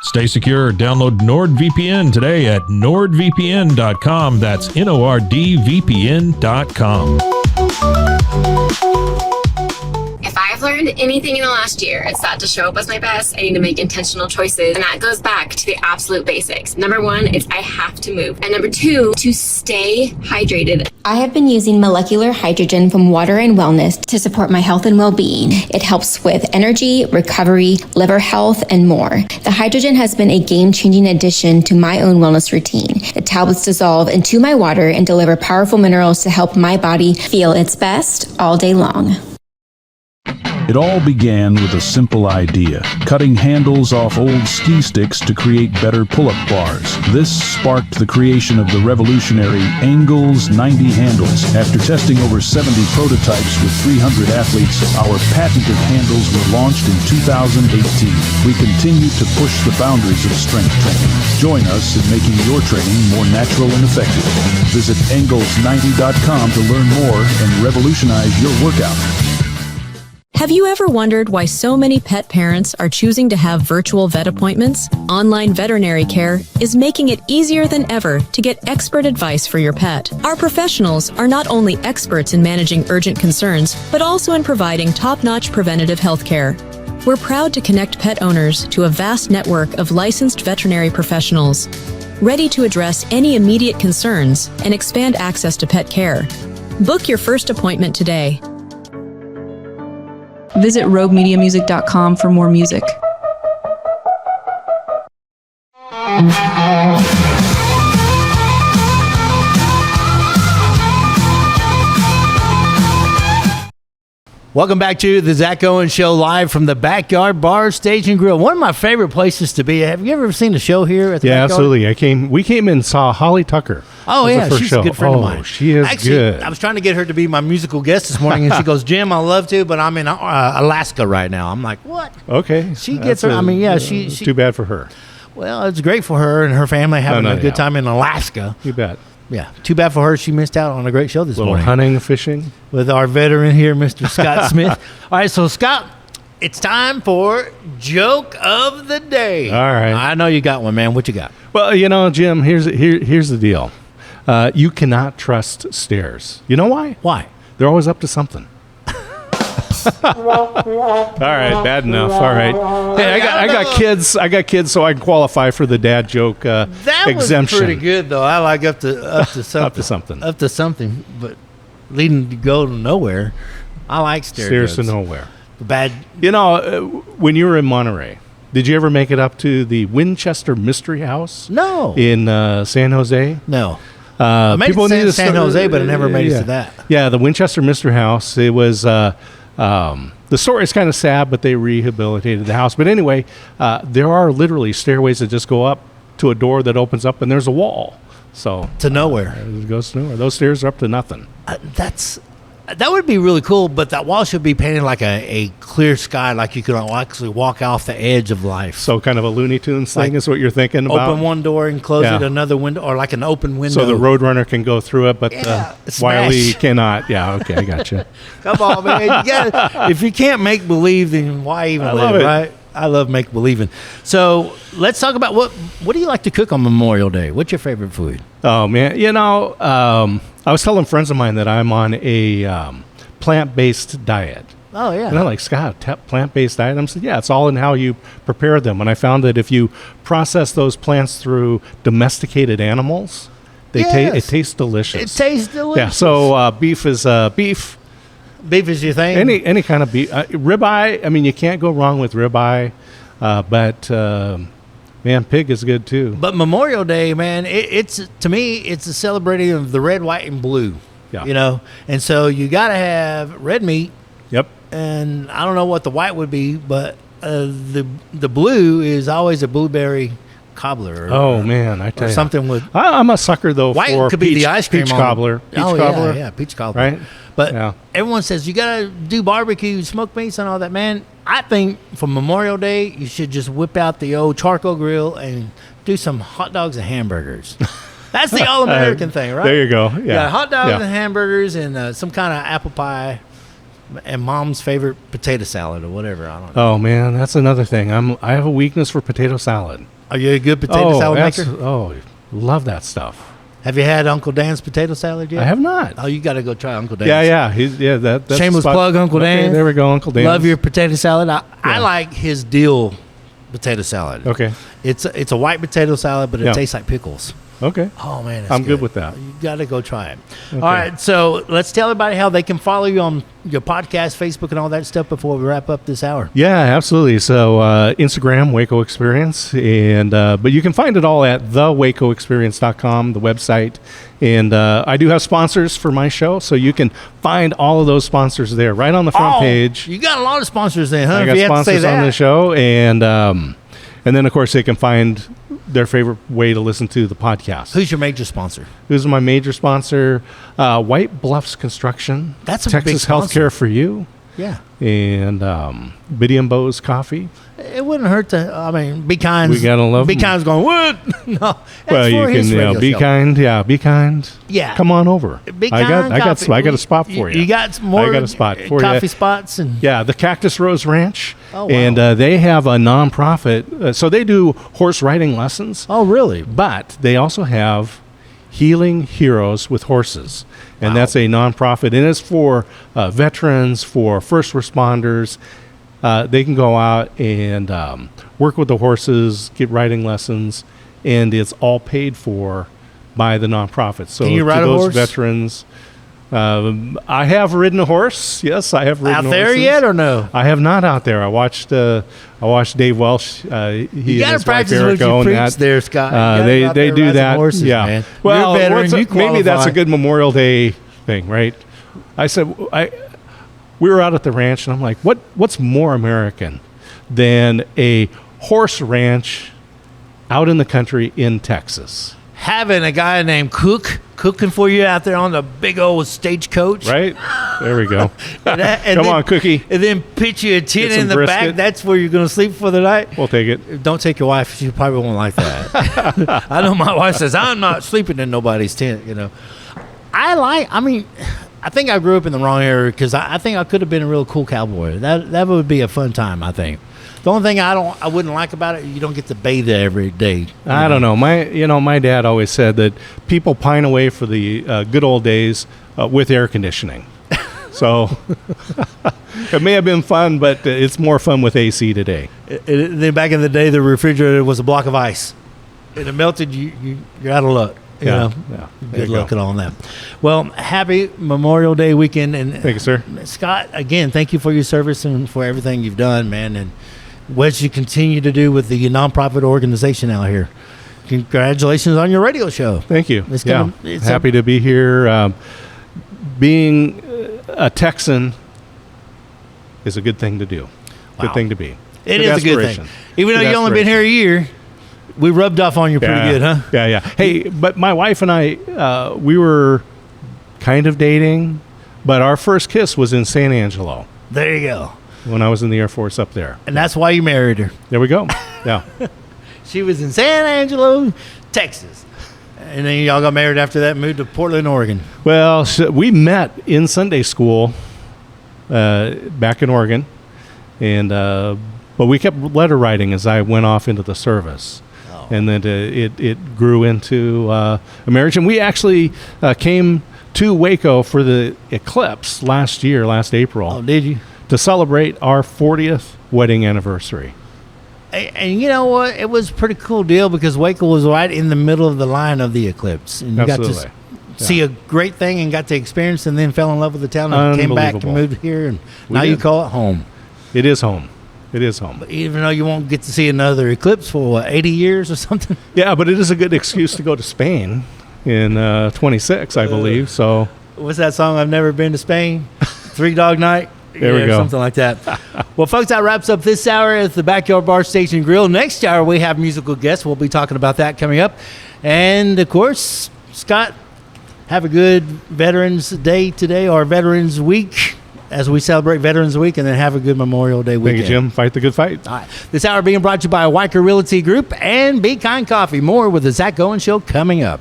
Stay secure. Download NordVPN today at nordvpn.com. That's NORDVPN.com. If I've learned anything in the last year, it's that to show up as my best, I need to make intentional choices. And that goes back to the absolute basics. Number one, it's I have to move. And number two, to stay hydrated. I have been using molecular hydrogen from Water and Wellness to support my health and well-being. It helps with energy, recovery, liver health, and more. The hydrogen has been a game-changing addition to my own wellness routine. The tablets dissolve into my water and deliver powerful minerals to help my body feel its best all day long. It all began with a simple idea, cutting handles off old ski sticks to create better pull-up bars. This sparked the creation of the revolutionary Engels 90 handles. After testing over 70 prototypes with 300 athletes, our patented handles were launched in 2018. We continue to push the boundaries of strength training. Join us in making your training more natural and effective. Visit Engels90.com to learn more and revolutionize your workout. Have you ever wondered why so many pet parents are choosing to have virtual vet appointments? Online veterinary care is making it easier than ever to get expert advice for your pet. Our professionals are not only experts in managing urgent concerns, but also in providing top-notch preventative health care. We're proud to connect pet owners to a vast network of licensed veterinary professionals, ready to address any immediate concerns and expand access to pet care. Book your first appointment today. Visit roguemediamusic.com for more music. Welcome back to the Zach Owens Show, live from the Backyard Bar, Stage and Grill. One of my favorite places to be. Have you ever seen the show here at the Backyard? Absolutely. We came and saw Holly Tucker. Oh, yeah, she's show. a good friend of mine. She is Actually, good. I was trying to get her to be my musical guest this morning, and she goes, Jim, I'd love to, but I'm in Alaska right now. I'm like, what? Okay. She gets her. She too bad for her. Well, it's great for her and her family having a good time in Alaska. You bet. Yeah. Too bad for her. She missed out on a great show this morning. Hunting, fishing. With our veteran here, Mr. Scott Smith. All right, so Scott, it's time for Joke of the Day. All right. I know you got one, man. What you got? Well, Jim, here's the deal. You cannot trust stairs. You know why? Why? They're always up to something. All right, bad enough. All right. Hey, I got kids. I got kids, so I can qualify for the dad joke exemption. Was pretty good, though. I like up to something. Up to something. But leading to go to nowhere. I like stairs to nowhere. Bad. When you were in Monterey, did you ever make it up to the Winchester Mystery House? No. In San Jose? No. I made people it to San Jose, but I never made it to that. Yeah, the Winchester Mystery House. It was. The story is kind of sad, but they rehabilitated the house. But anyway, there are literally stairways that just go up to a door that opens up, and there's a wall. So to nowhere. It goes to nowhere. Those stairs are up to nothing. That would be really cool, but that wall should be painted like a clear sky, like you could actually walk off the edge of life. So kind of a Looney Tunes thing is what you're thinking about? Open one door and close it, another window, or like an open window. So the Roadrunner can go through it, but Wiley cannot. Yeah, okay, I got you. Come on, man. If you can't make believe, then why even live, right? I love make believing. So let's talk about what do you like to cook on Memorial Day? What's your favorite food? Oh, man. I was telling friends of mine that I'm on a plant-based diet. Oh, yeah. And they're like, Scott, plant-based diet? I said, yeah, it's all in how you prepare them. And I found that if you process those plants through domesticated animals, it tastes delicious. It tastes delicious. Yeah, so beef is beef. Beef is your thing? Any kind of beef. Ribeye, I mean, you can't go wrong with ribeye. But Man, pig is good too. But Memorial Day, man, it's to me, it's a celebrating of the red, white, and blue. Yeah. You know, and so you got to have red meat. Yep. And I don't know what the white would be, but the blue is always a blueberry cobbler. Oh man, I tell or you, something with. I'm a sucker though White for could peach, be the ice cream peach on- cobbler. Peach Oh, cobbler. yeah, peach cobbler. Right. But everyone says you got to do barbecue, smoked meats, and all that. Man, I think for Memorial Day, you should just whip out the old charcoal grill and do some hot dogs and hamburgers. That's the all-American thing, right? There you go. Yeah. Hot dogs Yeah. and hamburgers and some kind of apple pie and mom's favorite potato salad or whatever. I don't know. Oh man, that's another thing. I have a weakness for potato salad. Are you a good potato salad maker? Oh, love that stuff. Have you had Uncle Dan's potato salad yet? I have not. Oh, you got to go try Uncle Dan's. Yeah. That's Shameless spot- plug, Uncle Okay, Dan. there we go, Uncle Dan. Love your potato salad. I like his dill potato salad. Okay. It's a white potato salad, but it Yeah. tastes like pickles. Okay. Oh man, I'm good with that. You got to go try it. Okay. All right, so let's tell everybody how they can follow you on your podcast, Facebook, and all that stuff before we wrap up this hour. Yeah, absolutely. So Instagram, Waco Experience, and but you can find it all at thewacoexperience.com, the website. And I do have sponsors for my show, so you can find all of those sponsors there, right on the front page. You got a lot of sponsors there, huh? I If got you have to say sponsors on that. the show, and then of course they can find their favorite way to listen to the podcast. Who's your major sponsor? Who's my major sponsor? White Bluffs Construction. That's a Texas big sponsor. Healthcare for You. Yeah. And Biddy and Bo's Coffee. It wouldn't hurt to. I mean, Be Kind. We gotta love Be 'em. Kind's going what? No. That's Well, you for his can radio be show. kind. Yeah, be kind. Yeah. Come on over. Be I Kind got Coffee. I got a spot for you. You got some more I got a spot for coffee you. spots and Yeah, the Cactus Rose Ranch. Oh, wow. And they have a nonprofit. So they do horse riding lessons. Oh, really? But they also have Healing Heroes with Horses. And that's a nonprofit. And it's for veterans, for first responders. They can go out and work with the horses, get riding lessons, and it's all paid for by the nonprofit. So Can you ride to a those horse? veterans, I have ridden a horse. Yes, I have ridden out horses. there yet or no? I have not out there. I watched Dave Welsh. He You and got his to wife practice what Erica you own preach that. there, Scott. You gotta go out They there do riding that. horses, yeah. man. Well, You're a veteran. You maybe that's qualify. a good Memorial Day thing, right? I said we were out at the ranch, and I'm like, what's more American than a horse ranch out in the country in Texas? Having a guy named Cook cooking for you out there on the big old stagecoach. Right? There we go. And Come then- on, Cookie. And then pitch you a tent Get some in the back. brisket. That's where you're going to sleep for the night. We'll take it. Don't take your wife. She probably won't like that. I know my wife says, I'm not sleeping in nobody's tent, you know. I think I grew up in the wrong area because I think I could have been a real cool cowboy. That would be a fun time, I think. The only thing I wouldn't like about it, you don't get to bathe there every day. I don't know. My dad always said that people pine away for the good old days with air conditioning. So it may have been fun, but it's more fun with AC today. Then back in the day, the refrigerator was a block of ice. And it melted, you're out of luck. You know? There Good you luck go. at all that. Well, happy Memorial Day weekend. And Thank you, sir. Scott, again, thank you for your service and for everything you've done, man. And what you continue to do with the nonprofit organization out here. Congratulations on your radio show. Thank you. It's Yeah, happy to be here. Being a Texan is a good thing to do. Wow. Good thing to be. It is a good thing. Even though you only been here a year, we rubbed off on you pretty good, huh? Yeah, yeah. Hey, but my wife and I, we were kind of dating, but our first kiss was in San Angelo There you go. when I was in the Air Force up there. And that's why you married her. There we go. Yeah. She was in San Angelo, Texas. And then y'all got married after that and moved to Portland, Oregon. Well, so we met in Sunday school back in Oregon, and but we kept letter writing as I went off into the service. And then it grew into a marriage. And we actually came to Waco for the eclipse last April. Oh, did you? To celebrate our 40th wedding anniversary. And you know what? It was a pretty cool deal because Waco was right in the middle of the line of the eclipse. And you Absolutely. got to see a great thing and got to experience and then fell in love with the town and came back and Unbelievable. moved here. And We now you did. call it home. It is home. It is home. Even though you won't get to see another eclipse for 80 years or something. Yeah, but it is a good excuse to go to Spain in 26, I believe. So, what's that song? I've never been to Spain. 3 Dog Night. There we go. Something like that. Well, folks, that wraps up this hour at the Backyard Bar Station Grill. Next hour, we have musical guests. We'll be talking about that coming up. And, of course, Scott, have a good Veterans Day today, or Veterans Week, as we celebrate Veterans Week, and then have a good Memorial Day weekend. Thank you, Jim. Fight the good fight. All right. This hour being brought to you by Weicker Realty Group and Be Kind Coffee. More with the Zach Gowen Show coming up.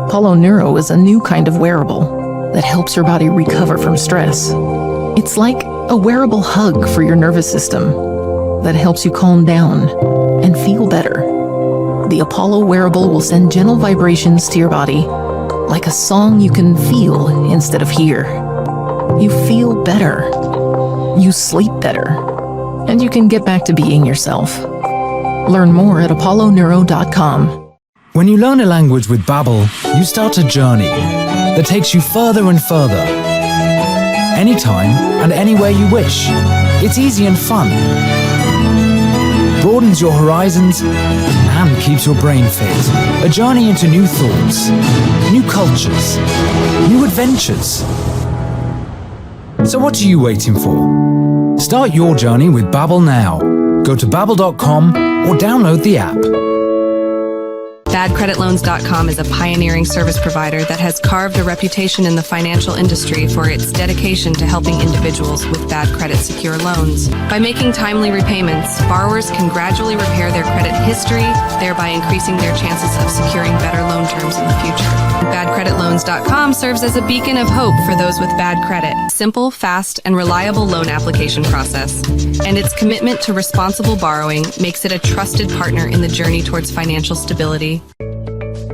Apollo Neuro is a new kind of wearable that helps your body recover from stress. It's like a wearable hug for your nervous system that helps you calm down and feel better. The Apollo wearable will send gentle vibrations to your body, like a song you can feel instead of hear. You feel better. You sleep better. And you can get back to being yourself. Learn more at apolloneuro.com. When you learn a language with Babbel, you start a journey that takes you further and further. Anytime and anywhere you wish. It's easy and fun. Broadens your horizons and keeps your brain fit. A journey into new thoughts, new cultures, new adventures. So what are you waiting for? Start your journey with Babbel now. Go to babbel.com or download the app. BadCreditLoans.com is a pioneering service provider that has carved a reputation in the financial industry for its dedication to helping individuals with bad credit secure loans. By making timely repayments, borrowers can gradually repair their credit history, thereby increasing their chances of securing better loan terms in the future. BadCreditLoans.com serves as a beacon of hope for those with bad credit. Simple, fast, and reliable loan application process. And its commitment to responsible borrowing makes it a trusted partner in the journey towards financial stability.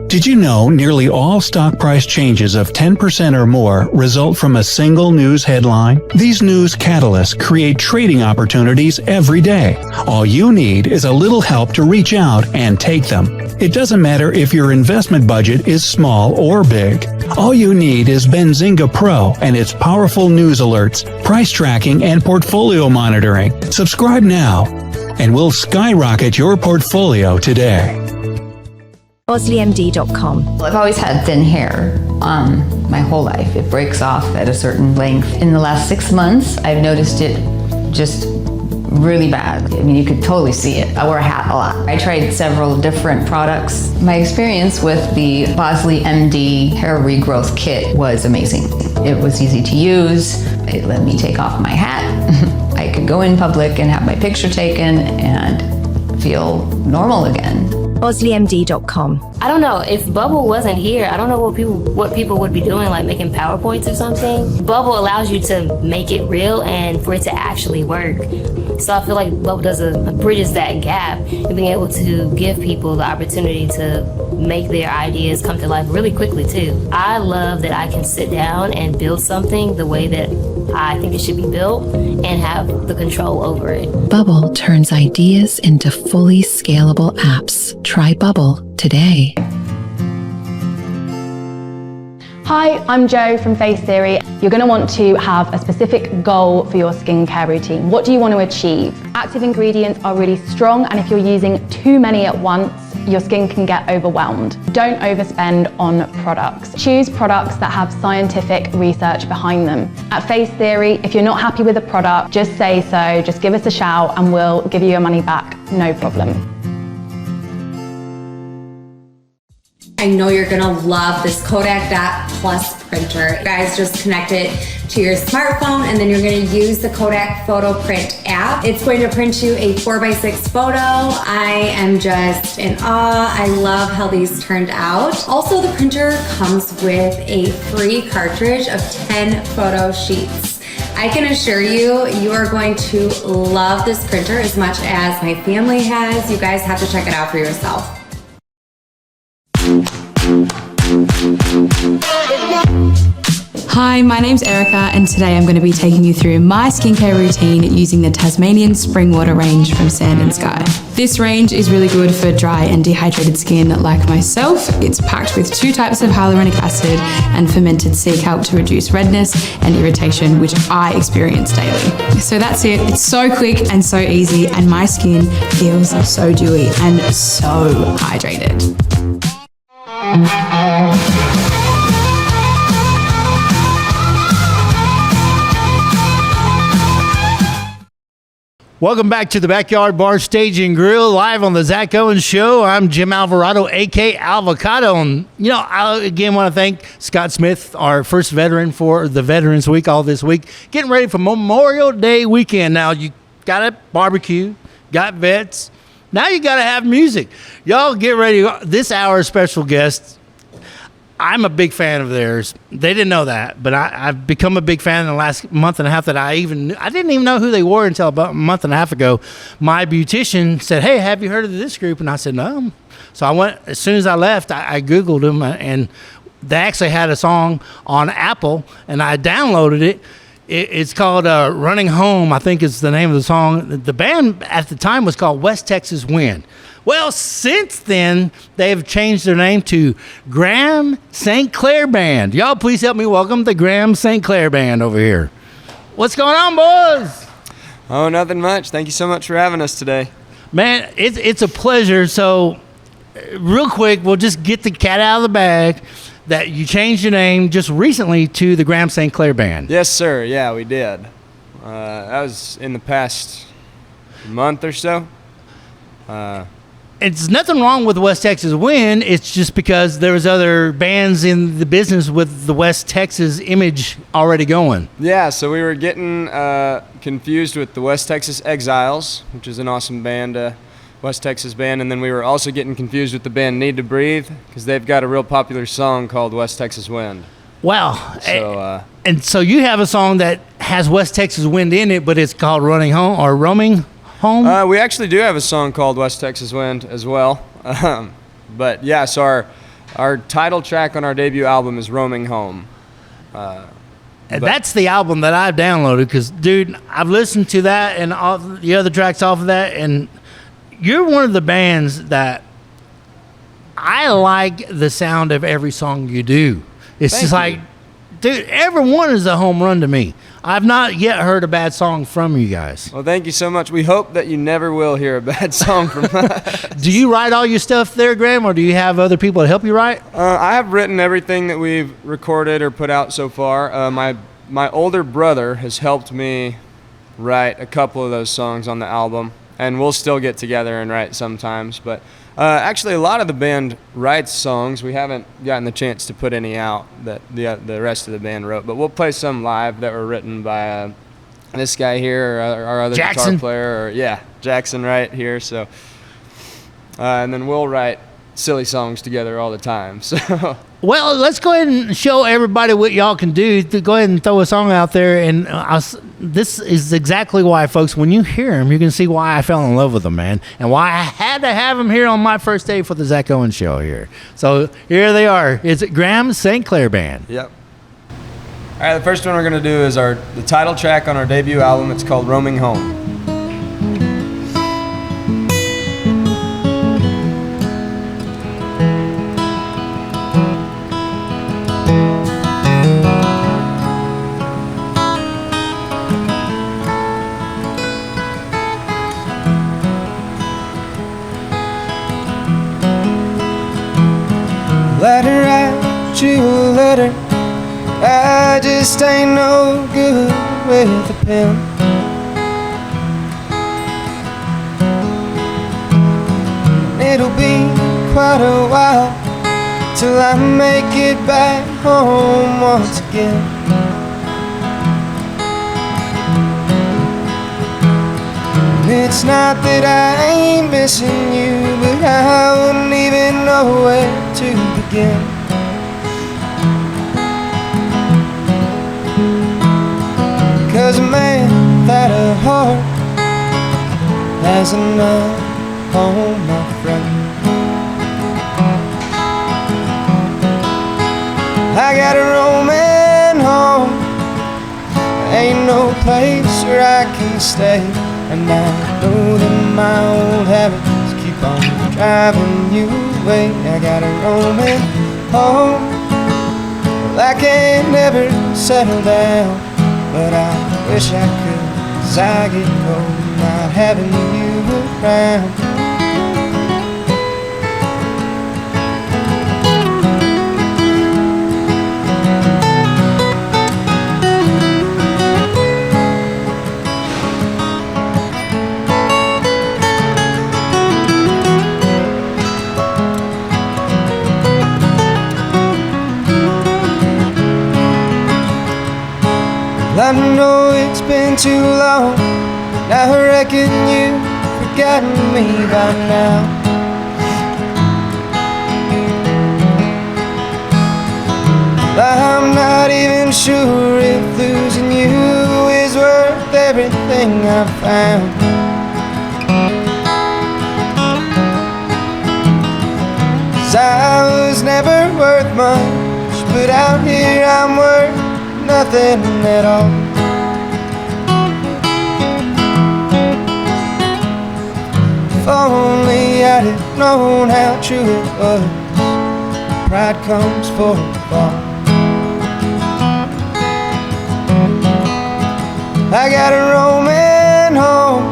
Did you know nearly all stock price changes of 10% or more result from a single news headline? These news catalysts create trading opportunities every day. All you need is a little help to reach out and take them. It doesn't matter if your investment budget is small or big. All you need is Benzinga Pro and its powerful news alerts, price tracking, and portfolio monitoring. Subscribe now, and we'll skyrocket your portfolio today. OsleyMD.com. I've always had thin hair my whole life. It breaks off at a certain length. In the last 6 months, I've noticed it just really bad. I mean, you could totally see it. I wear a hat a lot. I tried several different products. My experience with the Bosley MD hair regrowth kit was amazing. It was easy to use. It let me take off my hat. I could go in public and have my picture taken and feel normal again. OsleyMD.com. I don't know, if Bubble wasn't here, I don't know what people would be doing, like making PowerPoints or something. Bubble allows you to make it real and for it to actually work. So I feel like Bubble bridges that gap and being able to give people the opportunity to make their ideas come to life really quickly too. I love that I can sit down and build something the way that I think it should be built and have the control over it. Bubble turns ideas into fully scalable apps. Try Bubble today. Hi, I'm Jo from Face Theory. You're going to want to have a specific goal for your skincare routine. What do you want to achieve? Active ingredients are really strong, and if you're using too many at once, your skin can get overwhelmed. Don't overspend on products. Choose products that have scientific research behind them. At Face Theory, if you're not happy with a product, just say so, just give us a shout and we'll give you your money back, no problem. I know you're gonna love this Kodak Dot Plus printer. You guys just connect it to your smartphone and then you're gonna use the Kodak Photo Print app. It's going to print you a 4x6 photo. I am just in awe. I love how these turned out. Also, the printer comes with a free cartridge of 10 photo sheets. I can assure you, you are going to love this printer as much as my family has. You guys have to check it out for yourself. Hi, my name's Erica, and today I'm going to be taking you through my skincare routine using the Tasmanian Spring Water range from Sand and Sky. This range is really good for dry and dehydrated skin like myself. It's packed with 2 types of hyaluronic acid and fermented sea kelp to reduce redness and irritation, which I experience daily. So that's it. It's so quick and so easy, and my skin feels so dewy and so hydrated. Welcome back to the Backyard Bar Stage and Grill, live on the Zach Owens Show. I'm Jim Alvarado, a.k.a. Avocado. And, I again want to thank Scott Smith, our first veteran for the Veterans Week all this week. Getting ready for Memorial Day weekend. Now, you got a barbecue, got vets. Now you got to have music. Y'all get ready. This hour's special guest, I'm a big fan of theirs. They didn't know that, but I've become a big fan in the last month and a half that I didn't even know who they were until about a month and a half ago. My beautician said, "Hey, have you heard of this group?" And I said, "No." So I went, as soon as I left, I Googled them, and they actually had a song on Apple, and I downloaded it. It's called Running Home, I think is the name of the song. The band at the time was called West Texas Wind. Well, since then, they've changed their name to Graham St. Clair Band. Y'all please help me welcome the Graham St. Clair Band over here. What's going on, boys? Oh, nothing much. Thank you so much for having us today. Man, it's a pleasure. So, real quick, we'll just get the cat out of the bag that you changed your name just recently to the Graham St. Clair Band. Yes, sir. Yeah, we did. That was in the past month or so. It's nothing wrong with West Texas Wind. It's just because there was other bands in the business with the West Texas image already going. Yeah, so we were getting confused with the West Texas Exiles, which is an awesome band, West Texas band, and then we were also getting confused with the band Need to Breathe because they've got a real popular song called West Texas Wind. Wow. So, and so you have a song that has West Texas Wind in it, but it's called Running Home or Roaming Home? We actually do have a song called West Texas Wind as well. But yeah, so our title track on our debut album is Roaming Home. And that's the album that I've downloaded because, dude, I've listened to that and all the other tracks off of that, and you're one of the bands that I like the sound of every song you do. It's Thank just you. like, dude, every one is a home run to me. I've not yet heard a bad song from you guys. Well, thank you so much. We hope that you never will hear a bad song from us. Do you write all your stuff there, Graham, or do you have other people to help you write? I have written everything that we've recorded or put out so far. My older brother has helped me write a couple of those songs on the album, and we'll still get together and write sometimes. But actually, a lot of the band writes songs. We haven't gotten the chance to put any out that the rest of the band wrote, but we'll play some live that were written by this guy here, or our other Jackson. guitar player, or Jackson right here. So, and then we'll write silly songs together all the time. So, Well, let's go ahead and show everybody what y'all can do. To go ahead and throw a song out there, and this is exactly why, folks. When you hear him, you can see why I fell in love with him, man, and why I had to have him here on my first day for the Zach Owens Show here. So here they are. It's Graham St. Clair Band. Yep. All right, the first one we're gonna do is the title track on our debut album. It's called Roaming Home. Let her write you a letter. I just ain't no good with a pen. It'll be quite a while till I make it back home once again. It's not that I ain't missing you, but I wouldn't even know where to begin. Cause a man without a heart has enough home, my friend. I got a roaming home. place where I can stay. And I know that my old habits keep on driving you away. I got a roaming home. Well, I can't never settle down, but I wish I could, 'cause I get cold not having you around. I know it's been too long, I reckon you've forgotten me by now. I'm not even sure if losing you is worth everything I've found. 'Cause I was never worth much, but out here I'm worth nothing at all. If only I'd have known how true it was, pride comes for a fall. I got a roaming home,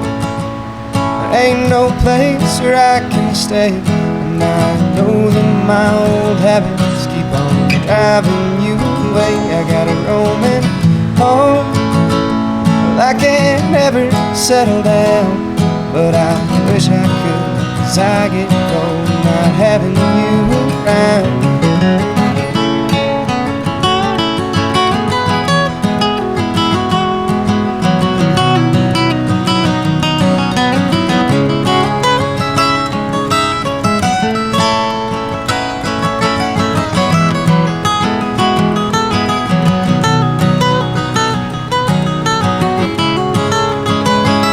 there ain't no place where I can stay. And I know that my old habits keep on driving you away. I got a roaming home, well, I can't never settle down, but I wish I could, 'cause I get cold not having you around.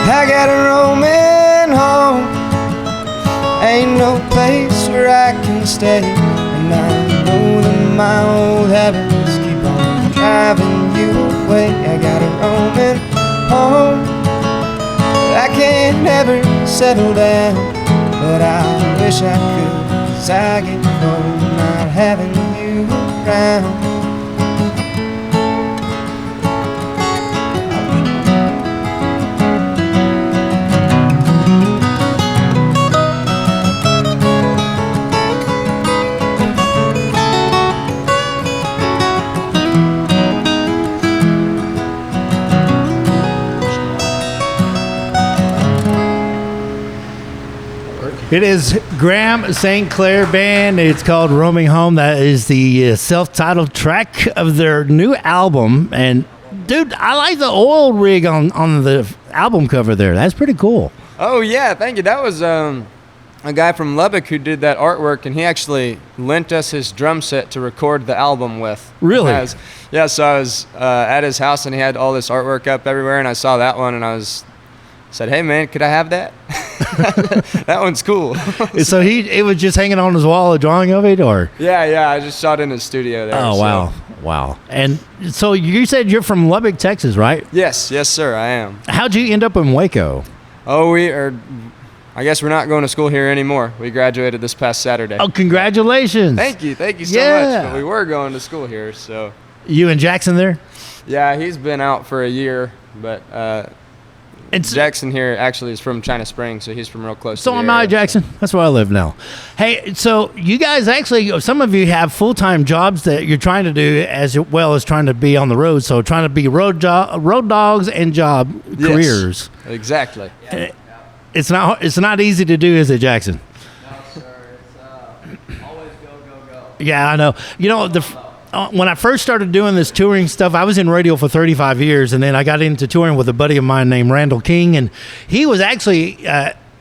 I got a roaming home, ain't no place where I can stay. And I know that my old habits keep on driving you away. I got a roaming home, but I can't never settle down, but I wish I could, 'cause I get cold not having you around. It is Graham St. Clair Band. It's called Roaming Home. That is the self-titled track of their new album. And, dude, I like the oil rig on the album cover there. That's pretty cool. Oh, yeah, thank you. That was a guy from Lubbock who did that artwork, and he actually lent us his drum set to record the album with. Really? Yeah, so I was at his house, and he had all this artwork up everywhere, and I saw that one, and I said, "Hey, man, could I have that?" That one's cool. So it was just hanging on his wall, a drawing of it, or? Yeah, I just shot in his studio there. Oh, so. wow. And so you said you're from Lubbock, Texas, right? Yes, sir, I am. How'd you end up in Waco? Oh, I guess we're not going to school here anymore. We graduated this past Saturday. Oh, congratulations. Thank you so much. But we were going to school here, so. You and Jackson there? Yeah, he's been out for a year, but Jackson here actually is from China Springs, so he's from real close to the am I, Jackson. That's where I live now. Hey, so you guys actually, some of you have full-time jobs that you're trying to do as well as trying to be on the road. So trying to be road dogs and careers. Exactly. It's not easy to do, is it, Jackson? No, sir. It's always go. Yeah, I know. You know, when I first started doing this touring stuff, I was in radio for 35 years, and then I got into touring with a buddy of mine named Randall King, and he was actually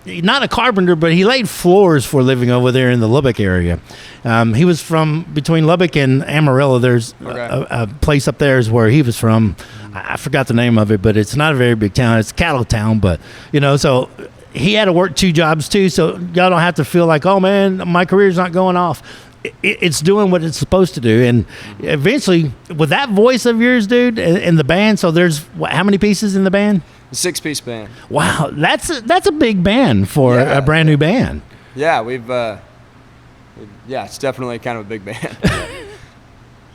not a carpenter, but he laid floors for a living over there in the Lubbock area. He was from between Lubbock and Amarillo. There's a place up there is where he was from. I forgot the name of it, but it's not a very big town. It's a cattle town, but, so he had to work 2 jobs too, so y'all don't have to feel like, oh, man, my career's not going off. it's doing what it's supposed to do. And eventually, with that voice of yours, dude, in the band, so there's how many pieces in the band? A 6-piece band. Wow, that's a big band for a brand new band. Yeah, it's definitely kind of a big band.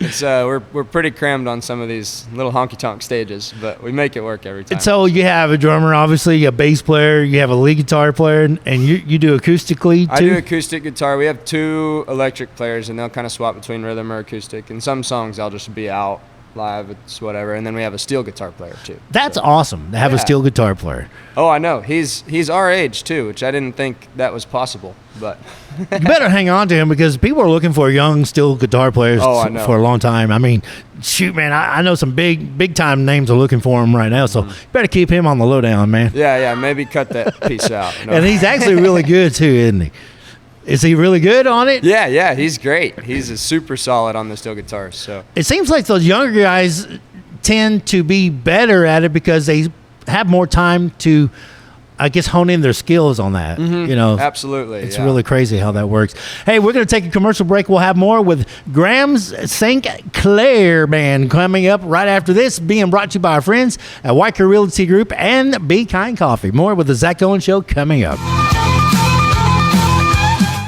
It's we're pretty crammed on some of these little honky-tonk stages, but we make it work every time. So you have a drummer, obviously, a bass player, you have a lead guitar player, and you do acoustically too? I do acoustic guitar. We have 2 electric players, and they'll kind of swap between rhythm or acoustic. And some songs I'll just be out live, it's whatever. And then we have a steel guitar player too. That's awesome to have a steel guitar player. Oh, I know. He's our age too, which I didn't think that was possible. But you better hang on to him because people are looking for young steel guitar players for a long time. I mean, shoot, man, I know some big time names are looking for him right now, so you better keep him on the lowdown, man. Yeah, maybe cut that piece out. No. And he's actually really good too, isn't he? Is he really good on it? Yeah, he's great. He's super solid on the steel guitars. So it seems like those younger guys tend to be better at it because they have more time to, I guess, hone in their skills on that. Mm-hmm. You know, absolutely. It's really crazy how that works. Hey, we're going to take a commercial break. We'll have more with Graham's St. Clair Band coming up right after this, being brought to you by our friends at Weicker Realty Group and Be Kind Coffee. More with the Zach Owen Show coming up.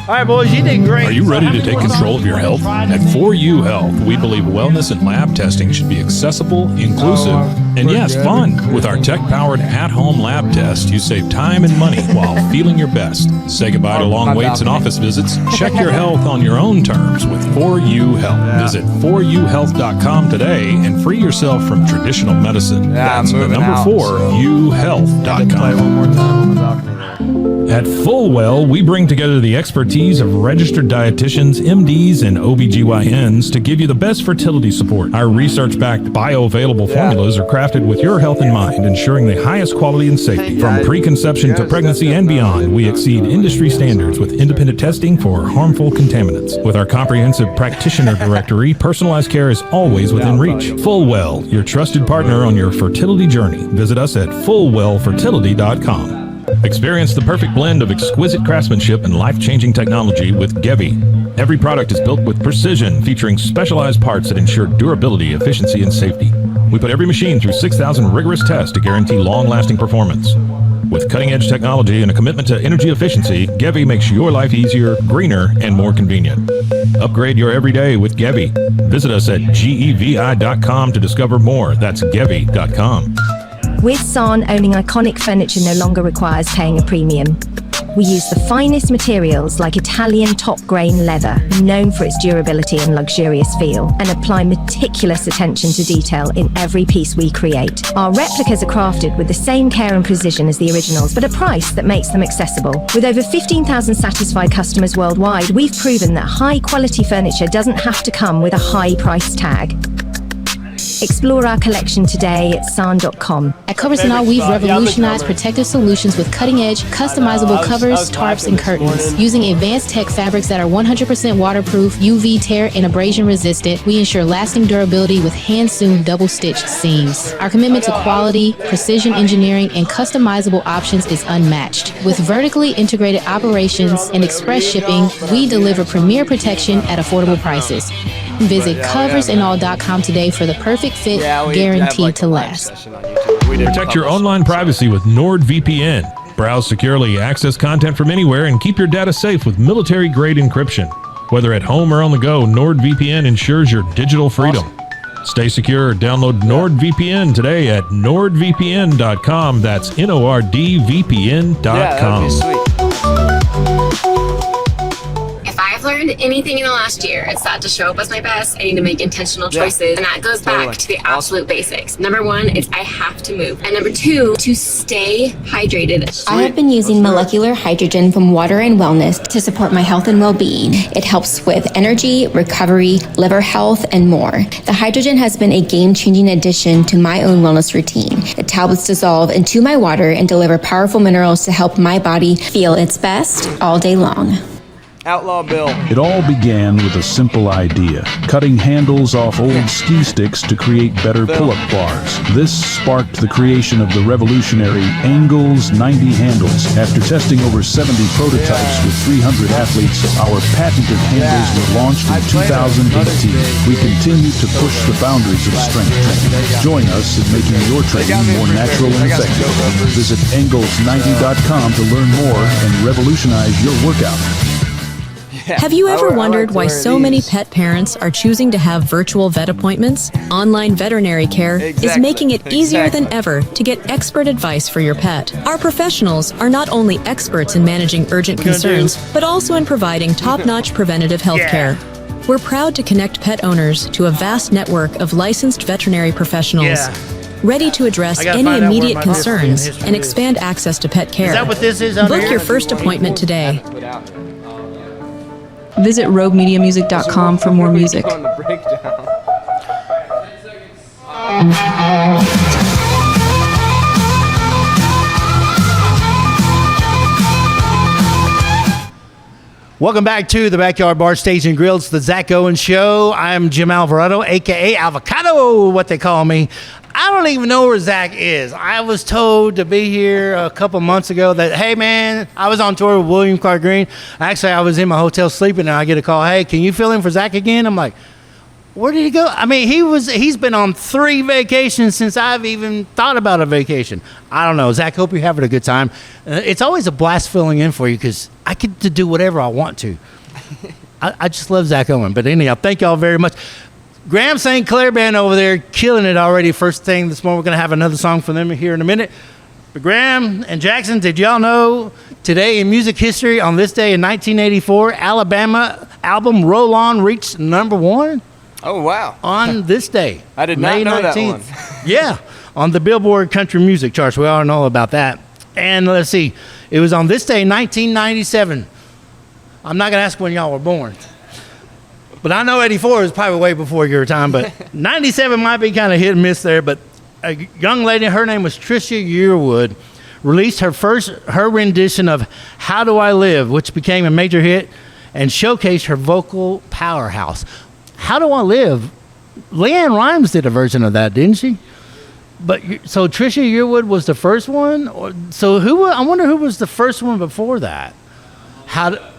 All right, boys, you did great. Are you ready to take control of your health? At 4U Health, we believe wellness and lab testing should be accessible, inclusive, and yes, fun. With our tech-powered at-home lab test, you save time and money while feeling your best. Say goodbye to long waits and office visits. Check your health on your own terms with 4U Health. Visit 4uhealth.com today and free yourself from traditional medicine. That's the number 4uhealth.com. One more time on the balcony there. At Fullwell, we bring together the expertise of registered dietitians, MDs, and OBGYNs to give you the best fertility support. Our research-backed bioavailable formulas are crafted with your health in mind, ensuring the highest quality and safety. From preconception to pregnancy and beyond, we exceed industry standards with independent testing for harmful contaminants. With our comprehensive practitioner directory, personalized care is always within reach. Fullwell, your trusted partner on your fertility journey. Visit us at fullwellfertility.com. Experience the perfect blend of exquisite craftsmanship and life-changing technology with Gevi. Every product is built with precision, featuring specialized parts that ensure durability, efficiency, and safety. We put every machine through 6,000 rigorous tests to guarantee long-lasting performance. With cutting-edge technology and a commitment to energy efficiency, Gevi makes your life easier, greener, and more convenient. Upgrade your everyday with Gevi. Visit us at gevi.com to discover more. That's gevi.com. With San, owning iconic furniture no longer requires paying a premium. We use the finest materials like Italian top-grain leather, known for its durability and luxurious feel, and apply meticulous attention to detail in every piece we create. Our replicas are crafted with the same care and precision as the originals, but a price that makes them accessible. With over 15,000 satisfied customers worldwide, we've proven that high-quality furniture doesn't have to come with a high price tag. Explore our collection today at san.com. At Covers and All, we've revolutionized protective solutions with cutting-edge, customizable covers, tarps, and curtains. Using advanced tech fabrics that are 100% waterproof, UV tear, and abrasion resistant, we ensure lasting durability with hand-sewn double-stitched seams. Our commitment to quality, precision engineering, and customizable options is unmatched. With vertically integrated operations and express shipping, we deliver premier protection at affordable prices. Visit coversandall.com today for the perfect fit, guaranteed to last. Protect your online privacy with NordVPN. Browse securely, access content from anywhere, and keep your data safe with military-grade encryption. Whether at home or on the go, NordVPN ensures your digital freedom. Stay secure. Download NordVPN today at nordvpn.com. That's NORDVPN.com. I've learned anything in the last year, it's that to show up as my best, I need to make intentional choices. And that goes back to the absolute basics. Number one, it's I have to move. And number two, to stay hydrated. I have been using molecular hydrogen from Water and Wellness to support my health and well-being. It helps with energy, recovery, liver health, and more. The hydrogen has been a game-changing addition to my own wellness routine. The tablets dissolve into my water and deliver powerful minerals to help my body feel its best all day long. Outlaw Bill. It all began with a simple idea, cutting handles off old ski sticks to create better pull-up bars. This sparked the creation of the revolutionary Angles 90 handles. After testing over 70 prototypes with 300 athletes, our patented handles were launched in 2018. We continue to push the boundaries of strength training. Join us in making your training more natural and effective. Visit Angles90.com to learn more and revolutionize your workout. Have you ever wondered why so many pet parents are choosing to have virtual vet appointments? Online veterinary care is making it easier than ever to get expert advice for your pet. Our professionals are not only experts in managing urgent concerns, but also in providing top-notch preventative health care. We're proud to connect pet owners to a vast network of licensed veterinary professionals. Ready to address any immediate concerns and expand access to pet care. Is that what this is on Book here? your first appointment today. Visit roguemediamusic.com for more music. On the breakdown. Welcome back to the Backyard Bar Stage and Grill. It's the Zach Owens Show. I'm Jim Alvarado, a.k.a. Avocado, what they call me. I don't even know where Zach is. I was told to be here a couple months ago that, hey, man, I was on tour with William Clark Green. Actually, I was in my hotel sleeping, and I get a call, hey, can you fill in for Zach again? I'm like, where did he go? I mean, he's been on 3 vacations since I've even thought about a vacation. I don't know. Zach, hope you're having a good time. It's always a blast filling in for you because I get to do whatever I want to. I just love Zach Owen. But anyhow, thank y'all very much. Graham St. Clair Band over there killing it already. First thing this morning, we're going to have another song from them here in a minute. But Graham and Jackson, did y'all know today in music history on this day in 1984, Alabama album Roll On reached #1? Oh, wow. On this day. I did May not know 19th. that one. Yeah, on the Billboard Country Music Charts. We all know about that. And let's see, it was on this day, 1997. I'm not going to ask when y'all were born. But I know 84 is probably way before your time, but 97 might be kind of hit and miss there. But a young lady, her name was Trisha Yearwood, released her rendition of How Do I Live, which became a major hit and showcased her vocal powerhouse. How Do I Live? Leanne Rimes did a version of that, didn't she? But so Trisha Yearwood was the first one? I wonder who was the first one before that?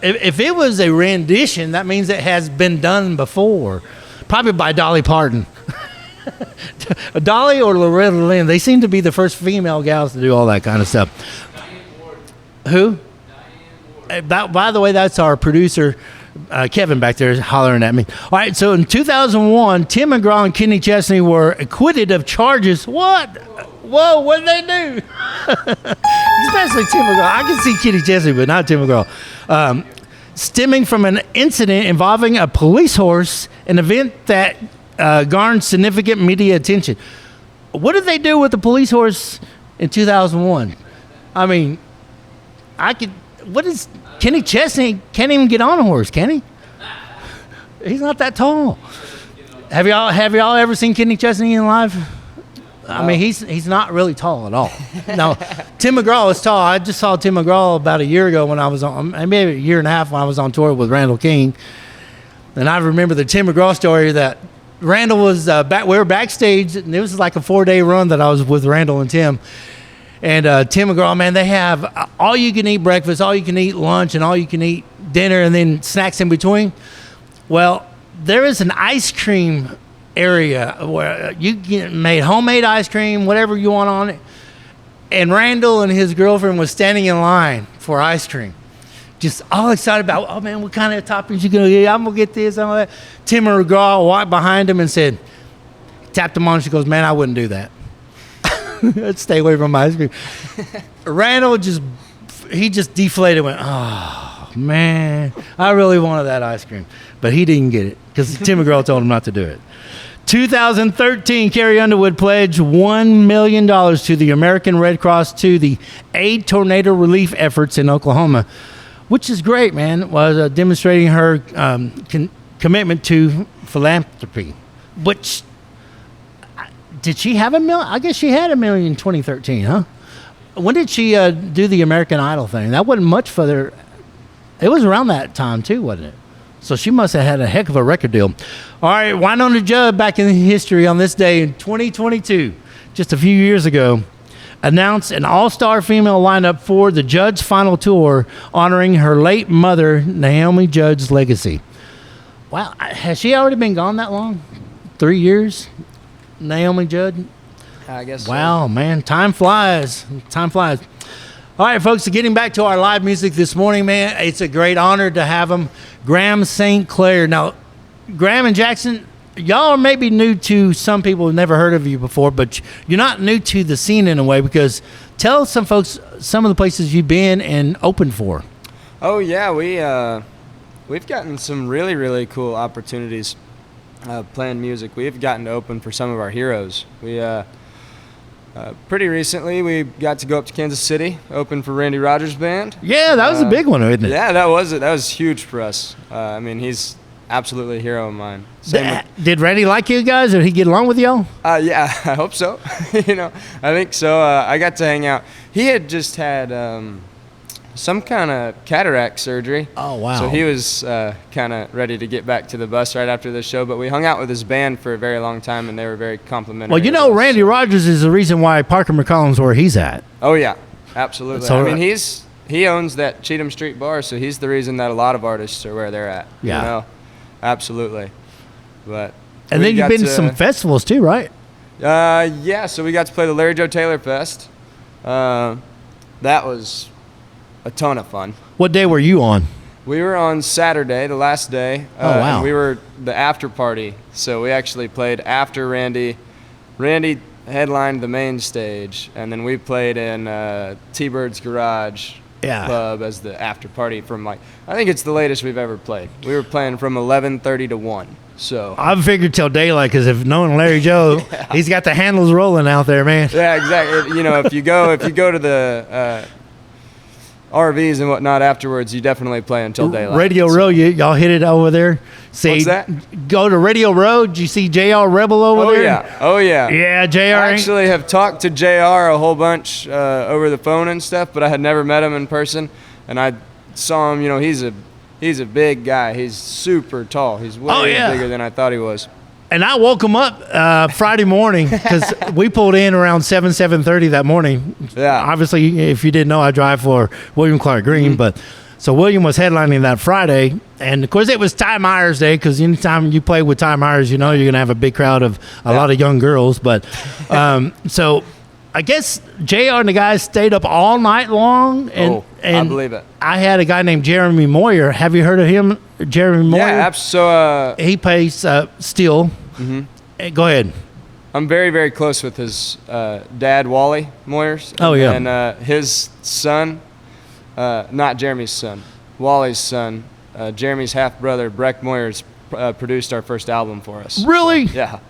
If it was a rendition, that means it has been done before. Probably by Dolly Parton. Dolly or Loretta Lynn. They seem to be the first female gals to do all that kind of stuff. Who? By the way, that's our producer, Kevin, back there hollering at me. All right, so in 2001, Tim McGraw and Kenny Chesney were acquitted of charges. What? Whoa, what did they do? Especially Tim McGraw. I can see Kenny Chesney, but not Tim McGraw. Stemming from an incident involving a police horse, an event that garnered significant media attention. What did they do with the police horse in 2001? I mean, Kenny Chesney can't even get on a horse, can he? He's not that tall. Have y'all ever seen Kenny Chesney in live? I mean, he's not really tall at all. No, Tim McGraw is tall. I just saw Tim McGraw about a year ago when I was on, maybe a year and a half when I was on tour with Randall King. And I remember the Tim McGraw story that Randall was we were backstage, and it was like a 4-day run that I was with Randall and Tim. And Tim McGraw, man, they have all-you-can-eat breakfast, all-you-can-eat lunch, and all-you-can-eat dinner, and then snacks in between. Well, there is an ice cream area where you made homemade ice cream, whatever you want on it. And Randall and his girlfriend was standing in line for ice cream, just all excited about, oh, man, what kind of toppings you going to get? I'm going to get this and all that. Tim McGraw walked behind him and said, tapped him on, she goes, man, I wouldn't do that. Let's stay away from my ice cream. Randall just deflated, went, oh, man, I really wanted that ice cream. But he didn't get it because Tim McGraw told him not to do it. 2013, Carrie Underwood pledged $1 million to the American Red Cross to the aid tornado relief efforts in Oklahoma, which is great, man. Was demonstrating her commitment to philanthropy. Which, did she have $1 million? I guess she had $1 million in 2013, huh? When did she do the American Idol thing? That wasn't much further It was around that time too, wasn't it? So she must have had a heck of a record deal. All right, Wynonna Judd, back in history on this day in 2022, just a few years ago, announced an all-star female lineup for the Judd's final tour, honoring her late mother, Naomi Judd's legacy. Wow, has she already been gone that long? 3 years, Naomi Judd? I guess Wow, man, time flies. Time flies. All right, folks, getting back to our live music this morning, man, it's a great honor to have them. Graham St. Clair. Now, Graham and Jackson, y'all are maybe new to some people who've never heard of you before, but you're not new to the scene in a way, because tell some folks some of the places you've been and opened for. Oh, yeah, we've gotten some really, really cool opportunities playing music. We've gotten to open for some of our heroes. Pretty recently, we got to go up to Kansas City, open for Randy Rogers' band. Yeah, that was a big one, isn't it? Yeah, that was huge for us. I mean, he's absolutely a hero of mine. Did Randy like you guys? Did he get along with y'all? Yeah, I hope so. I think so. I got to hang out. He had just had some kind of cataract surgery. Oh, wow. So he was kind of ready to get back to the bus right after the show, but we hung out with his band for a very long time, and they were very complimentary. Well, Randy Rogers is the reason why Parker McCollum's where he's at. Oh, yeah, absolutely. So, I mean, he owns that Cheatham Street bar, so he's the reason that a lot of artists are where they're at. Yeah. Absolutely. But and then you've been to some festivals too, right? Yeah, so we got to play the Larry Joe Taylor Fest. That was a ton of fun. What day were you on? We were on Saturday, the last day. Oh, wow. And we were the after party. So we actually played after Randy. Randy headlined the main stage, and then we played in T-Bird's Garage Pub as the after party from, I think it's the latest we've ever played. We were playing from 11:30 to 1. So I figured till daylight, because if knowing Larry Joe, he's got the handles rolling out there, man. Yeah, exactly. If you go to the RVs and whatnot afterwards, you definitely play until daylight. Radio Row, y'all hit it over there. See, what's that? Go to Radio Row. Did you see JR Rebel over there? Oh, yeah. Yeah, JR. I actually have talked to JR a whole bunch over the phone and stuff, but I had never met him in person. And I saw him, he's a big guy. He's super tall. He's way bigger than I thought he was. And I woke him up Friday morning, because we pulled in around 7:30 that morning. Yeah. Obviously, if you didn't know, I drive for William Clark Green. But so William was headlining that Friday. And, of course, it was Ty Myers Day, because anytime you play with Ty Myers, you're going to have a big crowd of a lot of young girls. But so I guess JR and the guys stayed up all night long. And I believe it. I had a guy named Jeremy Moyer. Have you heard of him, Jeremy Moyer? Yeah, absolutely. He plays steel. Mm-hmm. Go ahead. I'm very, very close with his dad, Wally Moyers. Oh, yeah. And his son, not Jeremy's son, Wally's son, Jeremy's half-brother, Breck Moyers, produced our first album for us. Really? Yeah.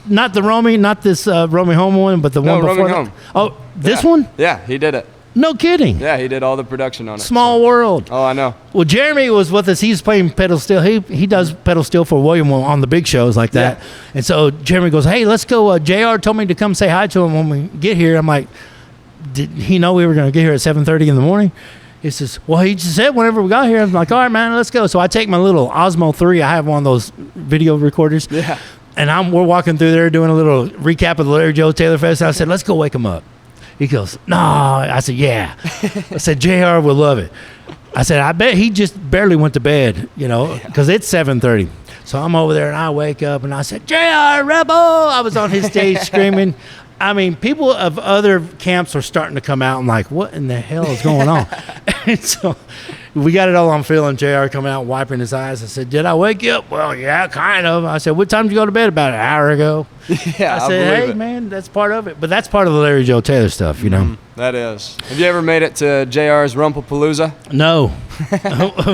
Not the Romy, not this Romy Home one, but the one before Romy that? Home. Oh, this one? Yeah, he did it. No kidding. Yeah, he did all the production on it. Small world. Oh, I know. Well, Jeremy was with us. He's playing pedal steel. He does pedal steel for William on the big shows like that. Yeah. And so Jeremy goes, hey, let's go. JR told me to come say hi to him when we get here. I'm like, did he know we were going to get here at 7:30 in the morning? He says, well, he just said whenever we got here. I'm like, all right, man, let's go. So I take my little Osmo 3. I have one of those video recorders. Yeah. And we're walking through there doing a little recap of the Larry Joe Taylor Fest. I said, let's go wake him up. He goes, no. I said, yeah. I said, JR will love it. I said, I bet he just barely went to bed, because it's 7:30. So I'm over there, and I wake up, and I said, JR Rebel. I was on his stage screaming. I mean, people of other camps are starting to come out and like, what in the hell is going on? And so we got it all on film, and JR coming out wiping his eyes. I said, did I wake you up? Well, yeah, kind of. I said, what time did you go to bed? About an hour ago. Yeah, I said, hey, man, that's part of it. But that's part of the Larry Joe Taylor stuff, That is. Have you ever made it to JR's Rumplepalooza? No.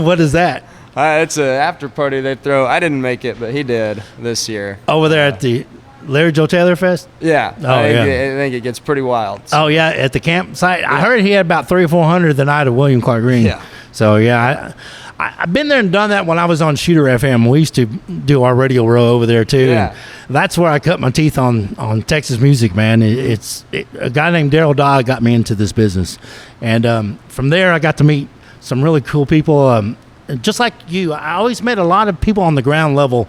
What is that? It's an after party they throw. I didn't make it, but he did this year. Over there at the Larry Joe Taylor Fest? Yeah. Oh, I think it gets pretty wild. So. Oh, yeah, at the campsite. Yeah. I heard he had about 300 or 400 the night of William Clark Green. Yeah. So, yeah, I've been there and done that when I was on Shooter FM. We used to do our Radio Row over there, too. Yeah. And that's where I cut my teeth on Texas music, man. A guy named Daryl Dodd got me into this business. And from there, I got to meet some really cool people. just like you, I always met a lot of people on the ground level.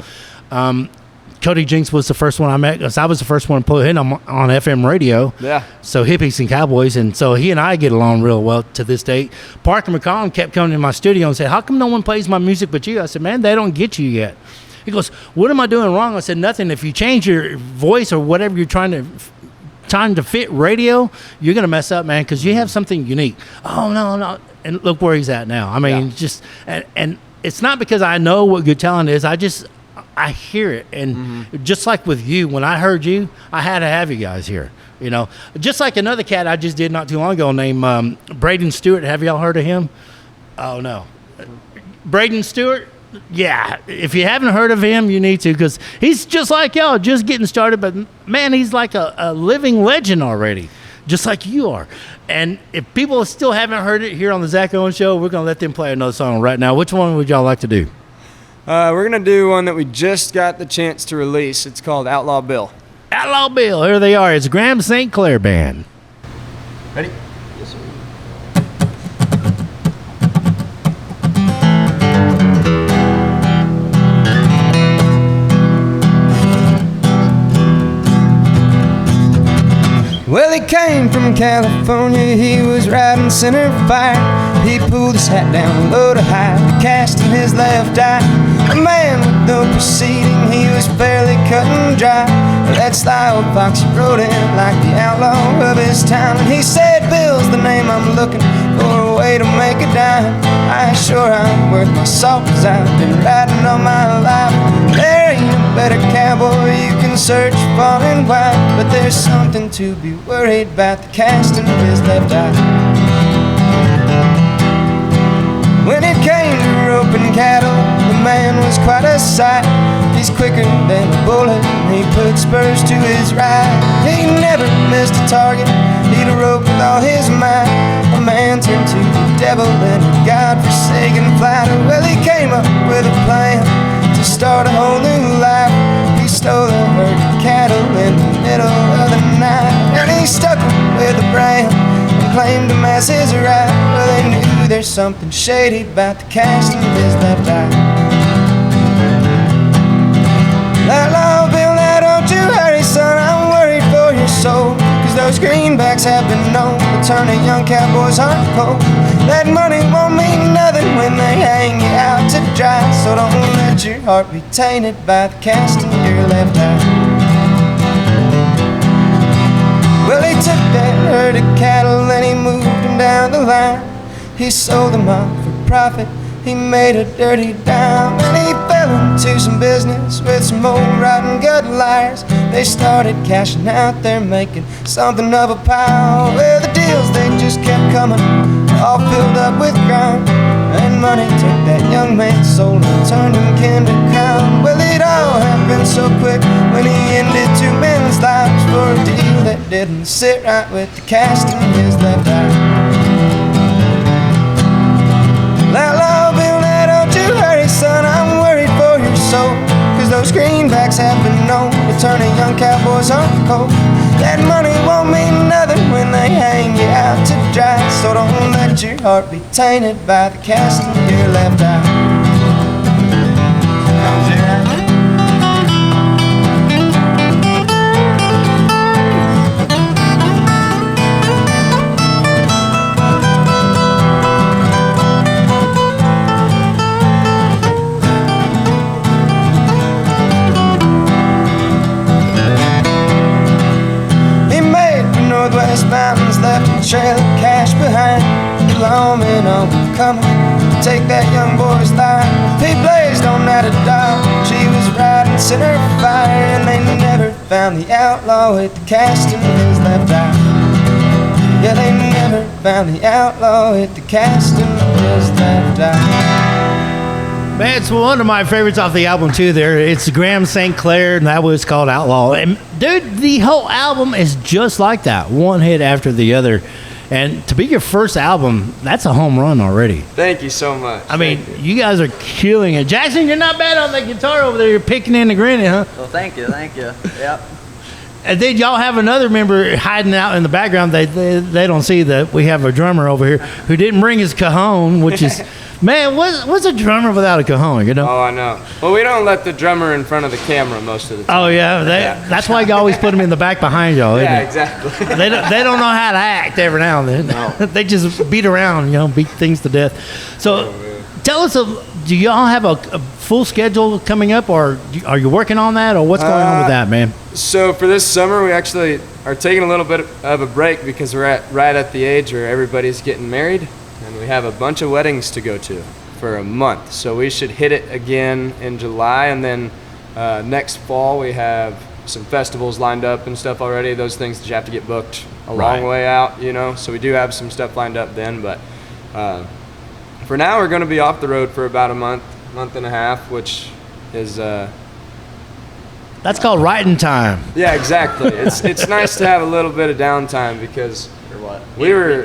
Cody Jinks was the first one I met because I was the first one to put him on FM radio. Yeah. So Hippies and Cowboys, and so he and I get along real well to this day. Parker McCollum kept coming to my studio and said, "How come no one plays my music but you?" I said, "Man, they don't get you yet." He goes, "What am I doing wrong?" I said, "Nothing. If you change your voice or whatever you're trying to fit radio, you're gonna mess up, man, because you have something unique." Oh no, and look where he's at now. I mean, just and it's not because I know what good talent is. I hear it, and just like with you, when I heard you, I had to have you guys here. You know, just like another cat I just did not too long ago named Braden Stewart. Have y'all heard of him? Oh no, Braden Stewart. Yeah, if you haven't heard of him, you need to, because he's just like y'all, just getting started. But man, he's like a living legend already, just like you are. And if people still haven't heard it here on the Zach Owens Show, we're gonna let them play another song right now. Which one would y'all like to do? We're going to do one that we just got the chance to release. It's called Outlaw Bill. Outlaw Bill, here they are. It's Graham St. Clair Band. Ready? Yes, sir. Well, he came from California, he was riding center fire. He pulled his hat down low to high, casting his left eye. A man with no proceeding, he was fairly cut and dry. That style Foxy rode in like the outlaw of his time. And he said, "Bill's the name I'm looking for, a way to make a dime. I sure I'm worth my salt, 'cause I've been riding all my life. There ain't a better cowboy you can search far and wide, but there's something to be worried about, the casting of his left eye." When it came to roping cattle, the man was quite a sight. He's quicker than a bullet, he put spurs to his ride. He never missed a target, he'd rope with all his might. A man turned to the devil in a God-forsaken flight. Well, he came up with a plan to start a whole new life. He stole a herd of cattle in the middle of the night, and he stuck with a brand and claimed to mass his right. Well, they knew there's something shady about the casting of his left eye. Outlaw Bill, now don't you hurry, son, I'm worried for your soul, 'cause those greenbacks have been known to turn a young cowboy's heart cold. That money won't mean nothing when they hang you out to dry, so don't let your heart be tainted by the casting of your left eye. Well, he took that herd of cattle and he moved them down the line. He sold them off for profit, he made a dirty dime. And he fell into some business with some old rotten gut liars. They started cashing out, they're making something of a pile. Well, the deals, they just kept coming, all filled up with crime. And money took that young man's soul and turned him kin to crown. Well, it all happened so quick when he ended two men's lives for a deal that didn't sit right with the casting of his left eye. Outlaw Bill, now don't you hurry, son, I'm worried for your soul, 'cause those greenbacks have been known to turn a young cowboy's heart cold. That money won't mean nothing when they hang you out to dry, so don't let your heart be tainted by the casting of your left eye. Northwest mountains, left a trail of cash behind. The lawmen all coming to take that young boy's life. He blazed on that Dodge, he was riding center fire, and they never found the outlaw with the casting of his left eye. Yeah, they never found the outlaw with the casting of his left eye. Man, it's one of my favorites off the album too. There, it's Graham St. Clair, and that was called Outlaw. And dude, the whole album is just like that, one hit after the other. And to be your first album, that's a home run already. Thank you so much. I mean, you guys are killing it. Jackson, you're not bad on that guitar over there. You're picking and grinning, huh? Well, thank you. Yep. And then y'all have another member hiding out in the background. They don't see that we have a drummer over here who didn't bring his cajon, which is Man, what's a drummer without a cajon, you know? Oh, I know. Well, we don't let the drummer in front of the camera most of the time. Oh, yeah. That's why you always put them in the back behind y'all, isn't Yeah, it? exactly. They don't know how to act every now and then. No. They just beat around, beat things to death. So tell us, do y'all have a full schedule coming up, or are you working on that, or what's going on with that, man? So for this summer, we actually are taking a little bit of a break because we're right at the age where everybody's getting married, and we have a bunch of weddings to go to for a month. So we should hit it again in July, and then next fall we have some festivals lined up and stuff already. Those things that you have to get booked a long way out, So we do have some stuff lined up then, but for now we're going to be off the road for about a month and a half, which is that's called writing time. Yeah, exactly. It's nice to have a little bit of downtime because we were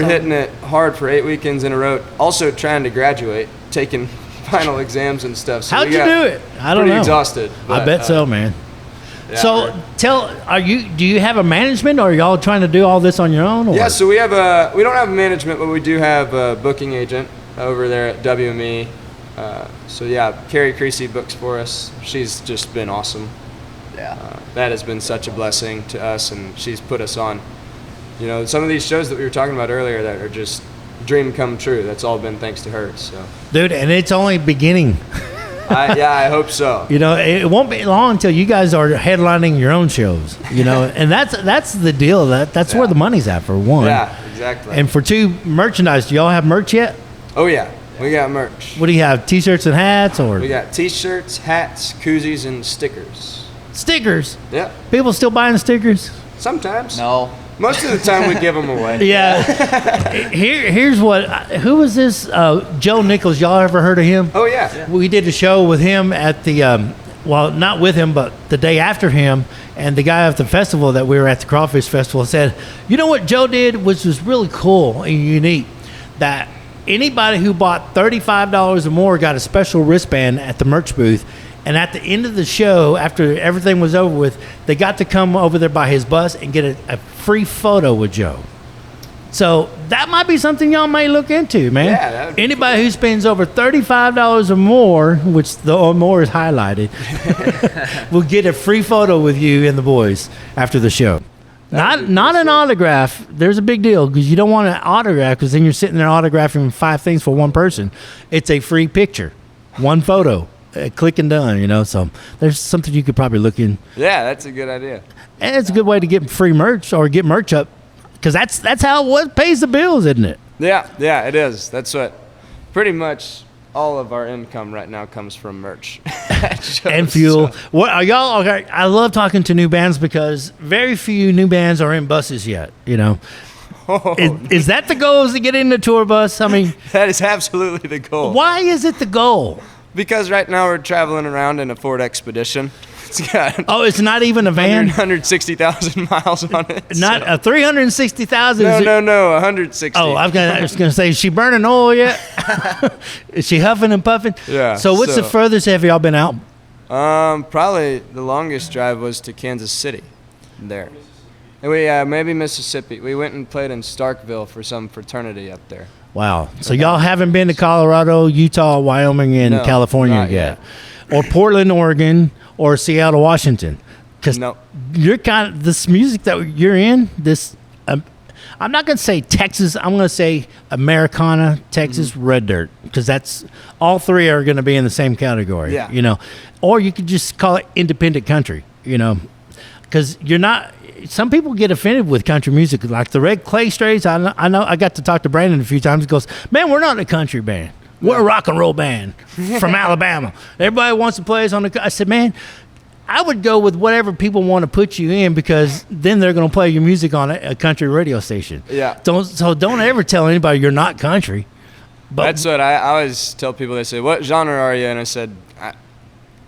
hitting it hard for 8 weekends in a row. Also trying to graduate, taking final exams and stuff. So How'd you do it? I don't know. Pretty exhausted. I bet so, man. Yeah, so do you have a management, or are y'all trying to do all this on your own? Or? Yeah, so we don't have management, but we do have a booking agent over there at WME. So yeah, Carrie Creasy books for us. She's just been awesome. Yeah. That has been such a blessing to us, and she's put us on, some of these shows that we were talking about earlier that are just dream come true. That's all been thanks to her. So. Dude, and it's only beginning. I hope so. It won't be long until you guys are headlining your own shows. And that's the deal. That's where the money's at, for one. Yeah, exactly. And for two, merchandise. Do y'all have merch yet? Oh yeah. We got merch. What do you have? T-shirts and hats, or? We got T-shirts, hats, koozies, and stickers. Stickers? Yeah. People still buying stickers? Sometimes. No. Most of the time we give them away. Yeah. Here's what. Who was this? Joe Nichols. Y'all ever heard of him? Oh yeah. We did a show with him at the. Well, not with him, but the day after him. And the guy at the festival that we were at, the Crawfish Festival, said, "You know what Joe did, which was really cool and unique, that." Anybody who bought $35 or more got a special wristband at the merch booth. And at the end of the show, after everything was over with, they got to come over there by his bus and get a free photo with Joe. So that might be something y'all may look into, man. Yeah, anybody who spends over $35 or more, which the or more is highlighted, will get a free photo with you and the boys after the show. Not an autograph. There's a big deal because you don't want an autograph because then you're sitting there autographing 5 things for one person. It's a free picture, one photo, click and done. So there's something you could probably look in. Yeah, that's a good idea. And it's a good way to get free merch or get merch up because that's how what pays the bills, isn't it? Yeah, it is. That's what pretty much all of our income right now comes from merch and fuel. What are y'all? Okay, I love talking to new bands because very few new bands are in buses yet. Is that the goal? Is to get in the tour bus? I mean, that is absolutely the goal. Why is it the goal? Because right now we're traveling around in a Ford Expedition. It's got it's not even a van. 160,000 miles on it. Not a 360,000. No, 160. Oh, I was gonna say, is she burning oil yet? Is she huffing and puffing? Yeah. So what's the furthest have y'all been out? Probably the longest drive was to Kansas City. There. And maybe Mississippi. We went and played in Starkville for some fraternity up there. Wow. So y'all haven't been to Colorado, Utah, Wyoming, and California yet, or Portland, Oregon, or Seattle, Washington, because you're kind of this music that you're in. This, I'm not gonna say Texas. I'm gonna say Americana, Texas, Red Dirt, because that's all three are gonna be in the same category. Yeah. Or you could just call it independent country. Because you're not. Some people get offended with country music, like the Red Clay Straits. I know. I got to talk to Brandon a few times. He goes, "Man, we're not a country band. We're a rock and roll band from Alabama. Everybody wants to play us on the." I said, "Man, I would go with whatever people want to put you in because then they're going to play your music on a country radio station." Yeah. Don't ever tell anybody you're not country. But that's what I always tell people. They say, "What genre are you?" And I said,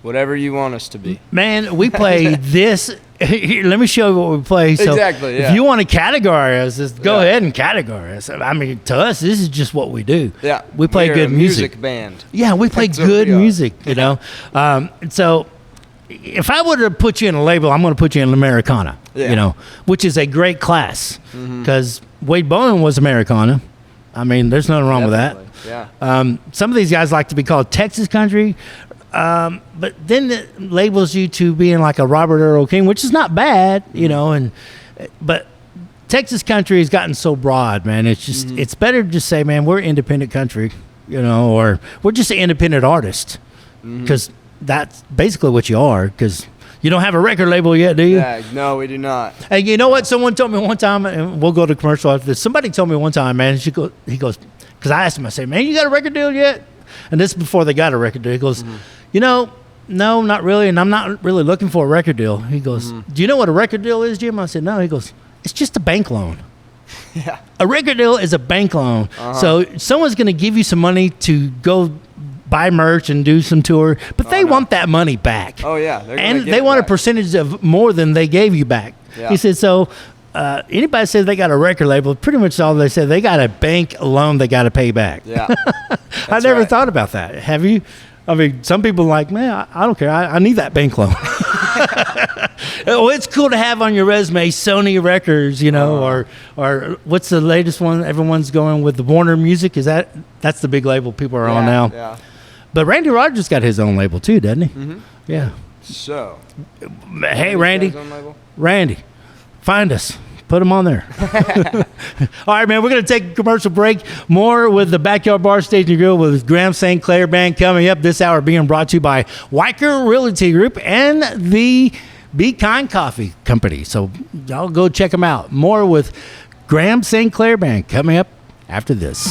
"Whatever you want us to be." Man, we play this. Here, let me show you what we play. So exactly. Yeah. If you want to categorize us, just go ahead and categorize us. I mean, to us, this is just what we do. Yeah. We play good music. Music band. Yeah, we play good music. So if I were to put you in a label, I'm going to put you in Americana. Yeah. Which is a great class because Wade Bowen was Americana. I mean, there's nothing wrong with that. Yeah. Some of these guys like to be called Texas country, but then it labels you to being like a Robert Earl King, which is not bad, you know. But Texas country has gotten so broad, man. It's just it's better to just say, man, we're independent country, you know, or we're just an independent artist, because that's basically what you are. Because you don't have a record label yet, do you? Yeah, no, we do not. Hey, you know what? Someone told me one time, and we'll go to commercial after this. Somebody told me one time, man. He goes, because I asked him, I said, man, you got a record deal yet? And this is before they got a record deal. He goes, you know, no, not really, and I'm not really looking for a record deal. He goes, do you know what a record deal is, Jim? I said, no. He goes, it's just a bank loan. Yeah. A record deal is a bank loan. So someone's going to give you some money to go buy merch and do some tour, but they want that money back. Oh, yeah. And they want a percentage of more than they gave you back. Yeah. He said, so anybody says they got a record label, pretty much all they said, they got a bank loan they got to pay back. Yeah. I never thought about that. Have you? I mean, some people are like, man, I don't care. I need that bank loan. Well, it's cool to have on your resume Sony Records, you know, or what's the latest one? Everyone's going with the Warner Music. That's the big label people are on now. Yeah. But Randy Rogers got his own label too, doesn't he? Yeah. So, hey, Randy, find us. Put them on there. All right, man, we're going to take a commercial break. More with the Backyard Bar Stage and Grill with Graham St. Clair Band coming up this hour, being brought to you by Weicker Realty Group and the Be Kind Coffee Company. So y'all go check them out. More with Graham St. Clair Band coming up after this.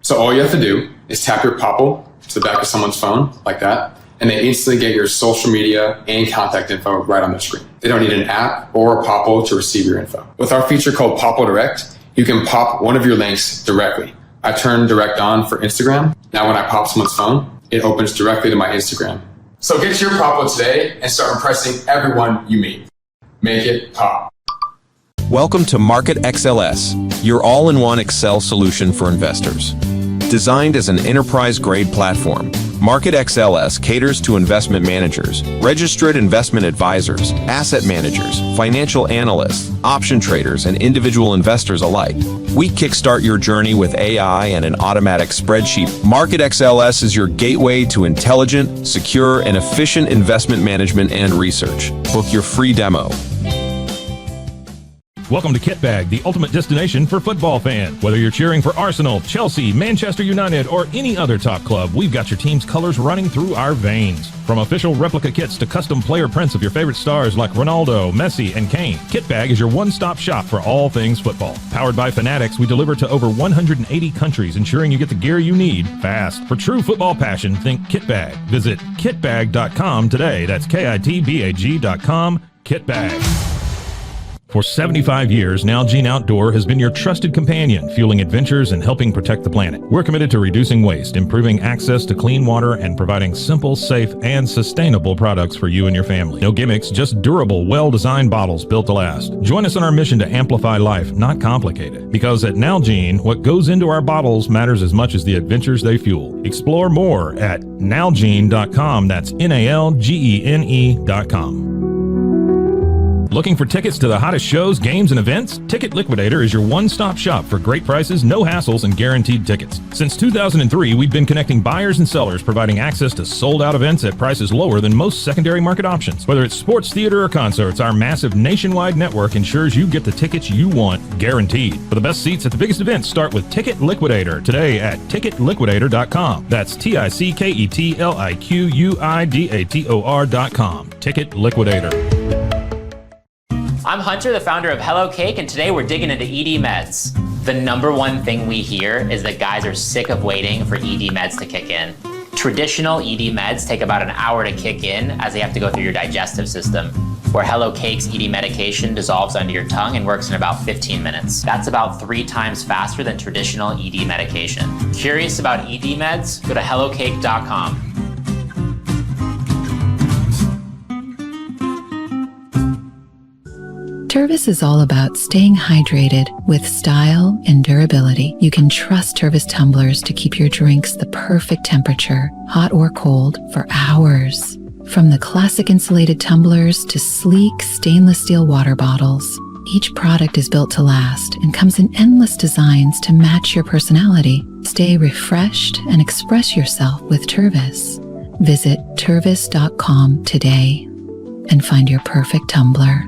So all you have to do is tap your Popple to the back of someone's phone like that, and they instantly get your social media and contact info right on their screen. They don't need an app or a Popple to receive your info. With our feature called Popple Direct, you can pop one of your links directly. I turn Direct on for Instagram. Now when I pop someone's phone, it opens directly to my Instagram. So get your Popple today and start impressing everyone you meet. Make it pop. Welcome to Market XLS, your all-in-one Excel solution for investors. Designed as an enterprise-grade platform, Market XLS caters to investment managers, registered investment advisors, asset managers, financial analysts, option traders, and individual investors alike. We kickstart your journey with AI and an automatic spreadsheet. Market XLS is your gateway to intelligent, secure, and efficient investment management and research. Book your free demo. Welcome to Kitbag, the ultimate destination for football fans. Whether you're cheering for Arsenal, Chelsea, Manchester United, or any other top club, we've got your team's colors running through our veins. From official replica kits to custom player prints of your favorite stars like Ronaldo, Messi, and Kane, Kitbag is your one-stop shop for all things football. Powered by Fanatics, we deliver to over 180 countries, ensuring you get the gear you need fast. For true football passion, think Kitbag. Visit kitbag.com today. That's kitbag.com. Kitbag. For 75 years, Nalgene Outdoor has been your trusted companion, fueling adventures and helping protect the planet. We're committed to reducing waste, improving access to clean water, and providing simple, safe, and sustainable products for you and your family. No gimmicks, just durable, well-designed bottles built to last. Join us on our mission to amplify life, not complicate it. Because at Nalgene, what goes into our bottles matters as much as the adventures they fuel. Explore more at nalgene.com. That's NALGENE.com. Looking for tickets to the hottest shows, games, and events? Ticket Liquidator is your one-stop shop for great prices, no hassles, and guaranteed tickets. Since 2003, we've been connecting buyers and sellers, providing access to sold-out events at prices lower than most secondary market options. Whether it's sports, theater, or concerts, our massive nationwide network ensures you get the tickets you want, guaranteed. For the best seats at the biggest events, start with Ticket Liquidator today at ticketliquidator.com. That's TICKETLIQUIDATOR.com. Ticket Liquidator. I'm Hunter, the founder of Hello Cake, and today we're digging into ED meds. The number one thing we hear is that guys are sick of waiting for ED meds to kick in. Traditional ED meds take about an hour to kick in as they have to go through your digestive system, where Hello Cake's ED medication dissolves under your tongue and works in about 15 minutes. That's about 3 times faster than traditional ED medication. Curious about ED meds? Go to hellocake.com. Tervis is all about staying hydrated with style and durability. You can trust Tervis tumblers to keep your drinks the perfect temperature, hot or cold, for hours. From the classic insulated tumblers to sleek stainless steel water bottles, Each product is built to last and comes in endless designs to match your personality. Stay refreshed and express yourself with Tervis. Visit tervis.com today and find your perfect tumbler.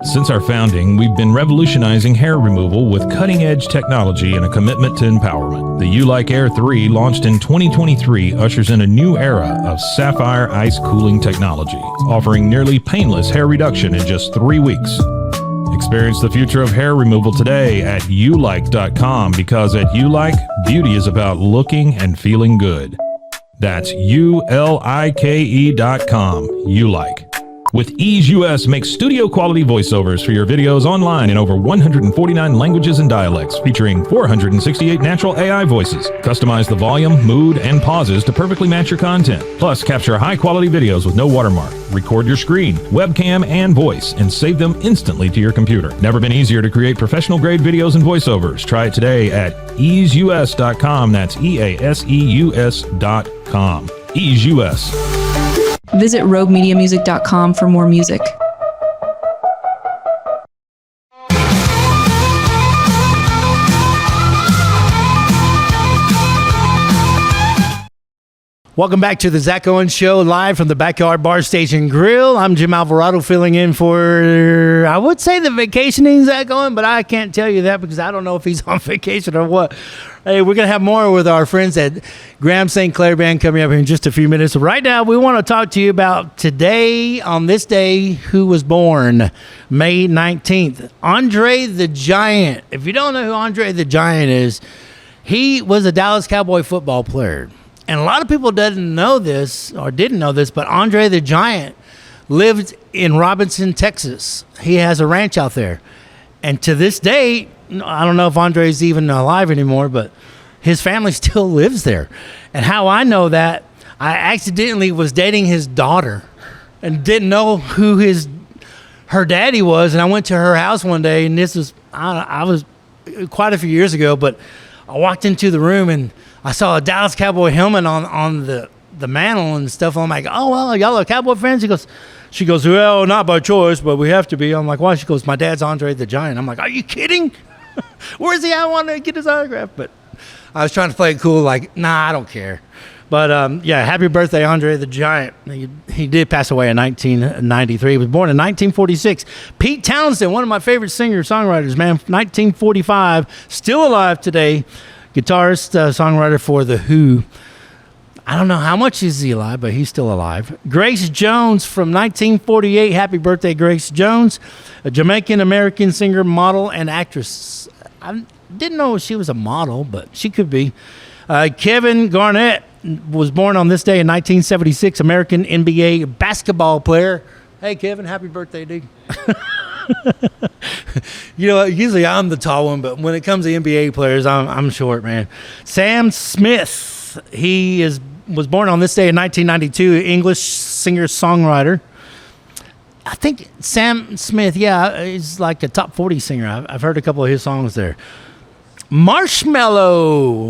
Since our founding, we've been revolutionizing hair removal with cutting-edge technology and a commitment to empowerment. The U-Like Air 3, launched in 2023, ushers in a new era of sapphire ice cooling technology, offering nearly painless hair reduction in just 3 weeks. Experience the future of hair removal today at ulike.com, because at U-Like, beauty is about looking and feeling good. That's ulike.com. U-Like. With Ease US, make studio quality voiceovers for your videos online in over 149 languages and dialects, featuring 468 natural AI voices. Customize the volume, mood, and pauses to perfectly match your content. Plus, capture high quality videos with no watermark. Record your screen, webcam, and voice, and save them instantly to your computer. Never been easier to create professional grade videos and voiceovers. Try it today at easeus.com. That's EASEUS.com. Ease US. Visit roguemediamusic.com for more music. Welcome back to the Zach Owens Show, live from the Backyard Bar Station Grill. I'm Jim Alvarado, filling in for, I would say, the vacationing Zach Owens, but I can't tell you that because I don't know if he's on vacation or what. Hey, we're going to have more with our friends at Graham St. Clair Band coming up here in just a few minutes. Right now, we want to talk to you about today, on this day, who was born, May 19th. Andre the Giant. If you don't know who Andre the Giant is, he was a Dallas Cowboy football player. And a lot of people didn't know this, but Andre the Giant lived in Robinson, Texas. He has a ranch out there. And to this day, I don't know if Andre's even alive anymore, but his family still lives there. And how I know that, I accidentally was dating his daughter and didn't know who her daddy was. And I went to her house one day, and this was, I was quite a few years ago, but I walked into the room and I saw a Dallas Cowboy helmet on the mantle and stuff. I'm like, oh, well, y'all are Cowboy fans? She goes, well, not by choice, but we have to be. I'm like, why? She goes, my dad's Andre the Giant. I'm like, are you kidding? Where's he? I want to get his autograph. But I was trying to play it cool, like, nah, I don't care. But, yeah, happy birthday, Andre the Giant. He did pass away in 1993. He was born in 1946. Pete Townsend, one of my favorite singer-songwriters, man, 1945, still alive today. Guitarist, songwriter for The Who. I don't know how much is he alive, but he's still alive. Grace Jones from 1948. Happy birthday, Grace Jones. A Jamaican-American singer, model, and actress. I didn't know she was a model, but she could be. Kevin Garnett was born on this day in 1976. American NBA basketball player. Hey, Kevin, happy birthday, dude. You know, usually I'm the tall one, but when it comes to NBA players, I'm short, man. Sam Smith, was born on this day in 1992, English singer-songwriter. I think Sam Smith, he's like a top 40 singer. I've heard a couple of his songs there. Marshmello.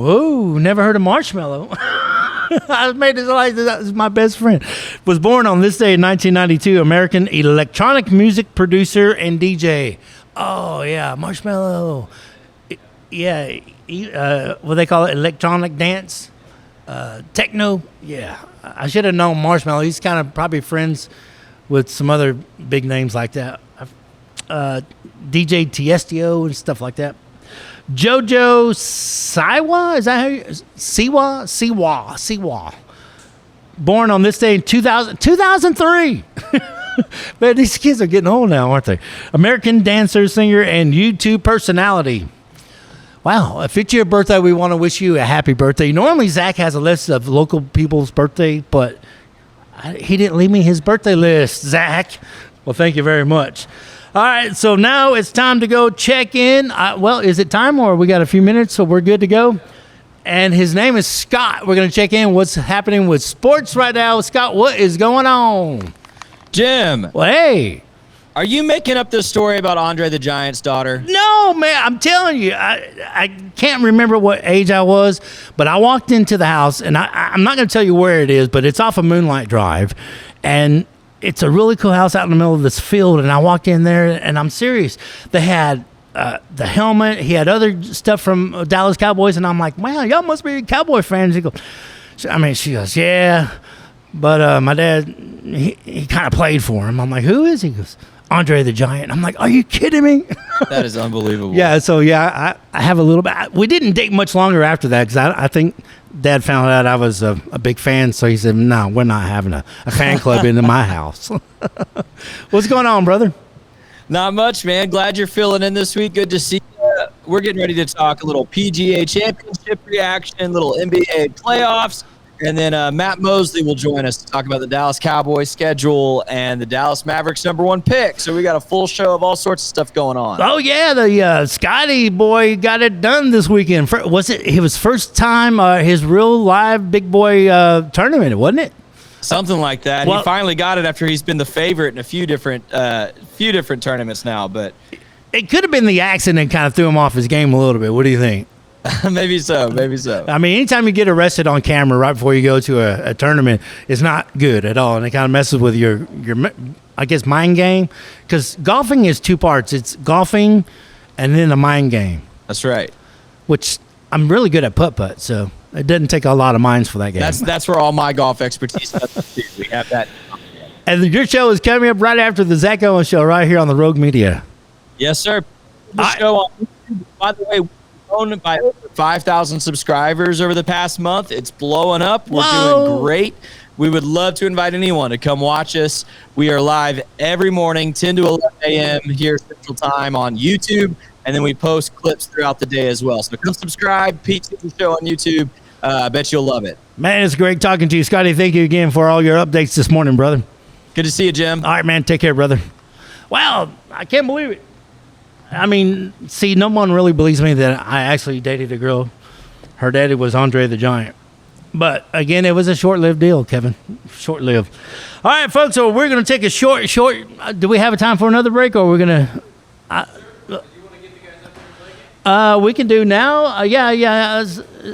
Oh, never heard of Marshmello. I made it like that was my best friend. Was born on this day in 1992, American electronic music producer and DJ. Oh, yeah, Marshmello. Yeah, what they call it, electronic dance, techno. Yeah, I should have known Marshmello. He's kind of probably friends with some other big names like that. DJ Tiesto and stuff like that. Jojo Siwa, is that how you, Siwa. Born on this day in 2003. Man, these kids are getting old now, aren't they? American dancer, singer, and YouTube personality. Wow, if it's your birthday, we want to wish you a happy birthday. Normally, Zach has a list of local people's birthday, but he didn't leave me his birthday list, Zach. Well, thank you very much. All right, so now it's time to go check in. Well, is it time or we got a few minutes so we're good to go? And his name is Scott. We're going to check in what's happening with sports right now. Scott, what is going on? Jim. Well, hey. Are you making up this story about Andre the Giant's daughter? No, man, I'm telling you. I can't remember what age I was, but I walked into the house, and I'm not going to tell you where it is, but it's off of Moonlight Drive. And it's a really cool house out in the middle of this field. And I walked in there, and I'm serious. They had the helmet. He had other stuff from Dallas Cowboys. And I'm like, wow, y'all must be Cowboy fans. She goes, yeah. But my dad, he kind of played for him. I'm like, who is he? He goes, Andre the Giant. I'm like, are you kidding me? That is unbelievable. Yeah, so I have a little bit. We didn't date much longer after that because I think Dad found out I was a big fan, so he said, no, we're not having a fan club into my house. What's going on, brother? Not much, man. Glad you're filling in this week. Good to see you. We're getting ready to talk a little PGA Championship reaction, little NBA playoffs. And then Matt Mosley will join us to talk about the Dallas Cowboys schedule and the Dallas Mavericks #1 pick. So we got a full show of all sorts of stuff going on. Oh, yeah. The Scotty boy got it done this weekend. Was it his first time, his real live big boy tournament, wasn't it? Something like that. Well, he finally got it after he's been the favorite in a few different tournaments now. But it could have been the accident that kind of threw him off his game a little bit. What do you think? Maybe so. I mean, anytime you get arrested on camera right before you go to a tournament, it's not good at all, and it kind of messes with your I guess, mind game. Because golfing is two parts. It's golfing and then a mind game. That's right. Which I'm really good at putt-putt, so it doesn't take a lot of minds for that game. That's where all my golf expertise comes. We have that. And your show is coming up right after the Zach Owens show right here on the Rogue Media. Yes, sir. The show on YouTube, by the way, grown by over 5,000 subscribers over the past month. It's blowing up. We're doing great. We would love to invite anyone to come watch us. We are live every morning, 10 to 11 a.m. here Central Time on YouTube, and then we post clips throughout the day as well. So come subscribe, Pete the show on YouTube. I bet you'll love it. Man, it's great talking to you, Scotty. Thank you again for all your updates this morning, brother. Good to see you, Jim. All right, man. Take care, brother. Wow, I can't believe it. I mean, see, no one really believes me that I actually dated a girl. Her daddy was Andre the Giant. But, again, it was a short-lived deal, Kevin. Short-lived. All right, folks, so we're going to take a short, do we have a time for another break, or we're going to... we can do now. Yeah.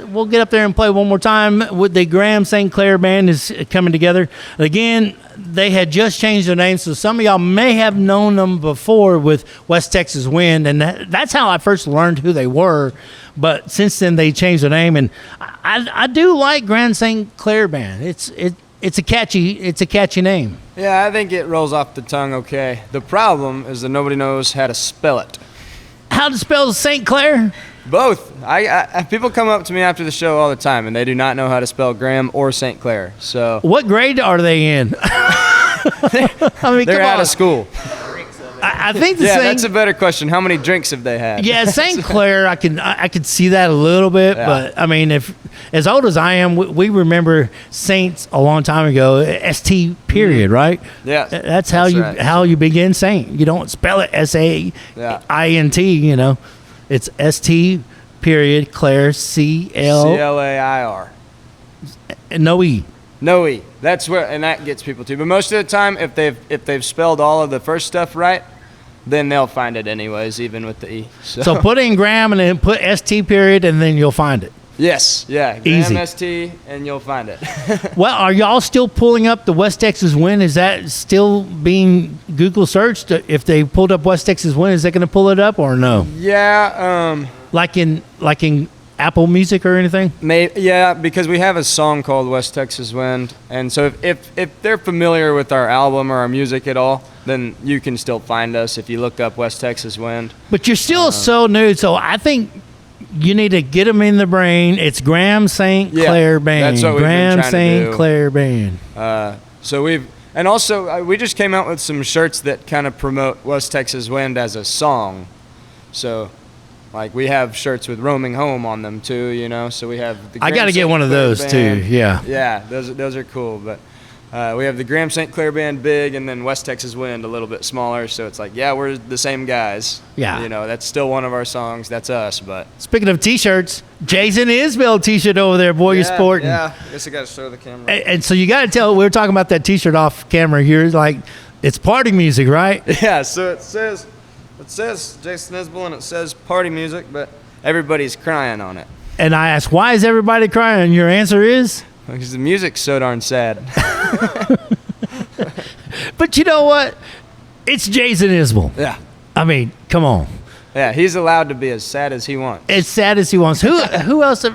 We'll get up there and play one more time. With the Graham St. Clair Band is coming together. Again, they had just changed their name, so some of y'all may have known them before with West Texas Wind, and that's how I first learned who they were. But since then, they changed their name, and I do like Grand St. Clair Band. It's a catchy name. Yeah, I think it rolls off the tongue okay. The problem is that nobody knows how to spell it. How to spell St. Clair? Both. I people come up to me after the show all the time, and they do not know how to spell Graham or St. Clair. So what grade are they in? They're out of school. I think that's a better question. How many drinks have they had? Yeah, St. Clair, I could see that a little bit, but I mean, if as old as I am, we remember Saints a long time ago. ST period, right? Yeah, that's how you begin Saint. You don't spell it SAINT. You know, it's ST period Clair CLAIR. No E. No E. That's where, and that gets people too. But most of the time, if they've spelled all of the first stuff right, then they'll find it anyways, even with the E. So put in Graham and then put ST period, and then you'll find it. Yes, yeah. Easy. Graham ST, and you'll find it. Well, are y'all still pulling up the West Texas Wind? Is that still being Google searched? If they pulled up West Texas Wind, is that going to pull it up or no? Yeah. Like in Apple Music or anything? Yeah, because we have a song called West Texas Wind, and so if they're familiar with our album or our music at all, then you can still find us if you look up West Texas Wind. But you're still so new, so I think you need to get them in the brain. It's Graham St. Clair Band. That's what we've been trying St. to do. Clair Band. So we just came out with some shirts that kind of promote West Texas Wind as a song. So, like, we have shirts with Roaming Home on them too, you know. So we have the I got to get one of those too. Yeah. Yeah, those are cool. But we have the Graham St. Clair Band big, and then West Texas Wind a little bit smaller. So it's like, yeah, we're the same guys. Yeah. You know, that's still one of our songs. That's us. But speaking of T-shirts, Jason Isbell T-shirt over there, boy, you're sporting. Yeah. I guess I got to show the camera. And so you got to tell. We were talking about that T-shirt off camera here. Like, it's party music, right? Yeah. So it says Jason Isbell, and it says party music, but everybody's crying on it. And I asked, why is everybody crying? Your answer is? Because the music's so darn sad. But you know what? It's Jason Isbell. Yeah. I mean, come on. Yeah, he's allowed to be as sad as he wants. As sad as he wants. Who else?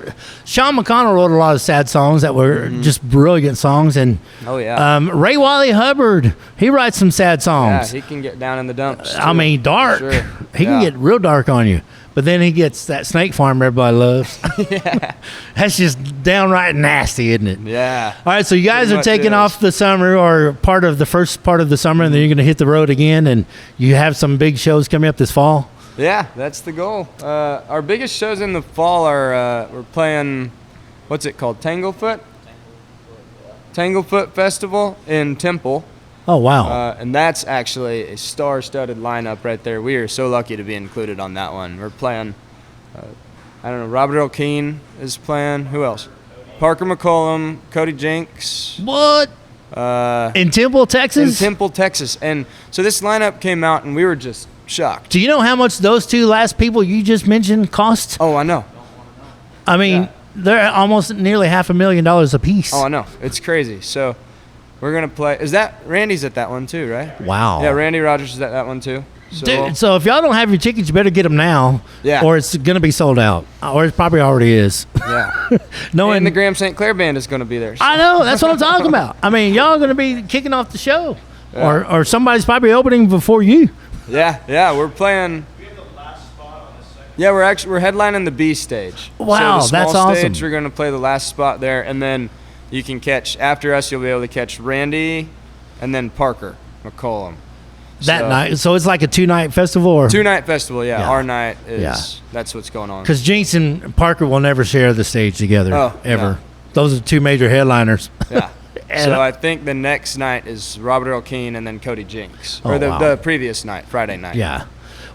Sean McConnell wrote a lot of sad songs that were just brilliant songs. And oh, yeah. Ray Wiley Hubbard, he writes some sad songs. Yeah, he can get down in the dumps. I mean, dark. Sure. He can get real dark on you. But then he gets that snake farm everybody loves. Yeah. That's just downright nasty, isn't it? Yeah. All right, so you guys Pretty are much taking is. off the summer or part of the first part of the summer, and then you're going to hit the road again, and you have some big shows coming up this fall? Yeah, that's the goal. Our biggest shows in the fall are we're playing, what's it called, Tanglefoot? Tanglefoot Festival in Temple. Oh, wow. And that's actually a star-studded lineup right there. We are so lucky to be included on that one. We're playing, I don't know, Robert Earl Keen is playing. Who else? Parker McCollum, Cody Jenks. What? In Temple, Texas? In Temple, Texas. And so this lineup came out, and we were just shocked. Do you know how much those two last people you just mentioned cost? Oh, I know. I mean, they're almost nearly $500,000 a piece. Oh, I know. It's crazy. So we're going to play. Is that Randy's at that one too, right? Wow. Yeah, Randy Rogers is at that one too. So, Dude, so if y'all don't have your tickets, you better get them now. Yeah. Or it's going to be sold out. Or it probably already is. Yeah. And the Graham St. Clair Band is going to be there. So. I know. That's what I'm talking about. I mean, y'all are going to be kicking off the show. Yeah. Or somebody's opening before you. Yeah, we're playing. Yeah, we're headlining the B stage. Wow, so the small that's awesome. stage, we're going to play the last spot there, and then you can catch, after us, you'll be able to catch Randy and then Parker McCollum. That night. So it's like a 2-night festival? Or 2-night festival, yeah. Yeah. Our night is, that's what's going on. Because Jinx and Parker will never share the stage together, ever. no. Those are two major headliners. Yeah. And So I think the next night is Robert Earl Keen and then Cody Jenks. Oh, Or wow. the previous night, Friday night. Yeah.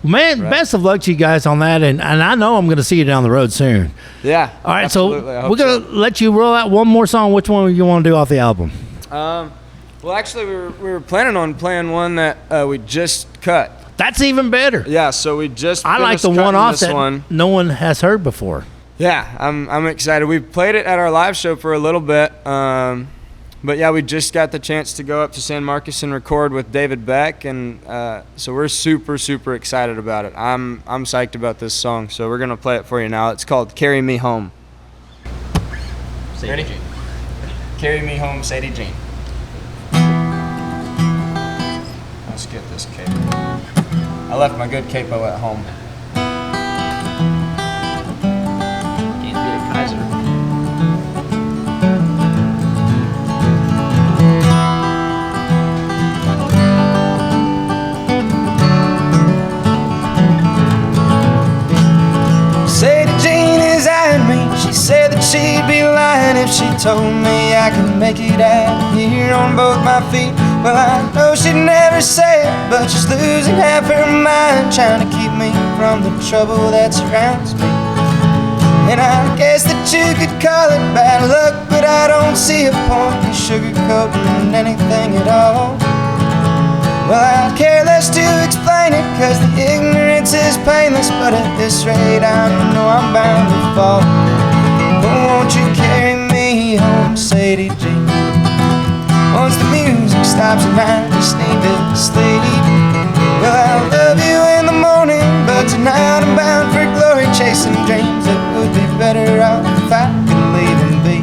Well, man, Right. best of luck to you guys on that. And I know I'm going to see you down the road soon. Yeah. All right, absolutely. I so hope we're going to let you roll out one more song. Which one you want to do off the album? Well, actually, we were planning on playing one that we just cut. That's even better. Yeah, so we just I like finished the one cutting off this that one. no one has heard before. Yeah, I'm excited. We played it at our live show for a little bit, but yeah, we just got the chance to go up to San Marcos and record with David Beck, and so we're super excited about it. I'm psyched about this song, so we're gonna play it for you now. It's called "Carry Me Home." Ready? Carry me home, Sadie Jean. Let's get this capo. I left my good capo at home. Can't be a Kaiser. Sadie Jean is eyeing me. She said that she'd be lying if she told me I could make it out here on both my feet. Well, I know she'd never say it, but she's losing half her mind, trying to keep me from the trouble that surrounds me. And I guess that you could call it bad luck, but I don't see a point in sugarcoating anything at all. Well, I care less to explain it, cause the ignorance is painless, but at this rate I know I'm bound to fall. But won't you carry me home, Sadie Jean? Once the music stops and I just need to sleep. Well, I love you in the morning, but tonight I'm bound for glory, chasing dreams that would be better off if I could leave them be.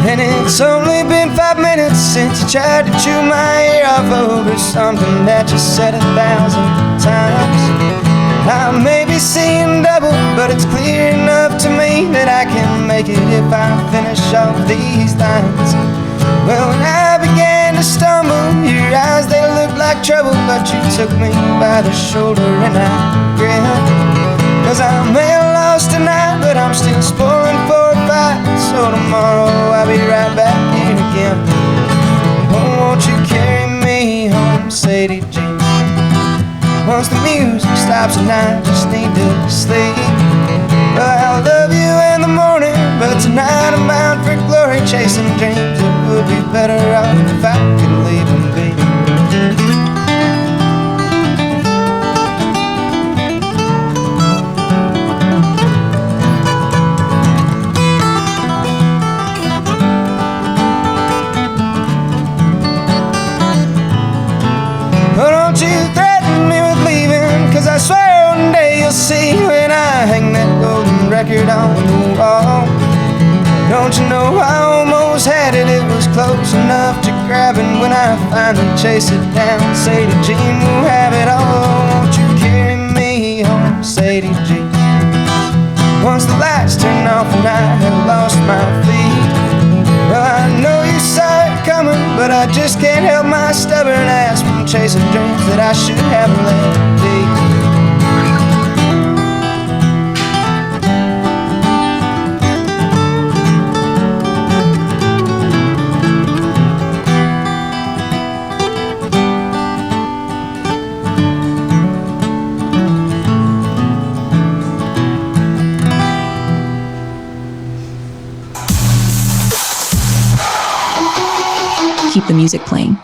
And it's only been 5 minutes since you tried to chew my ear off over something that you said 1,000 times. I may be seeing double, but it's clear enough to me that I can make it if I finish off these lines. Well, when I began to stumble, your eyes, they looked like trouble, but you took me by the shoulder and I grinned. Cause I may have lost tonight, but I'm still spoiling for a fight. So tomorrow I'll be right back here again. Oh, won't you carry me home, Sadie Jean? Once the music stops and I just need to sleep. Well, I'll love you in the morning, but tonight I'm bound for glory, chasing dreams that would be better off if I could leave them be. don't you know I almost had it, it was close enough to grabbing. When I finally chase it down, Sadie Jean will have it all. Won't you carry me home, Sadie Jean? Once the lights turned off and I had lost my feet. Well, I know you saw it coming, but I just can't help my stubborn ass from chasing dreams that I should have let be. Keep the music playing.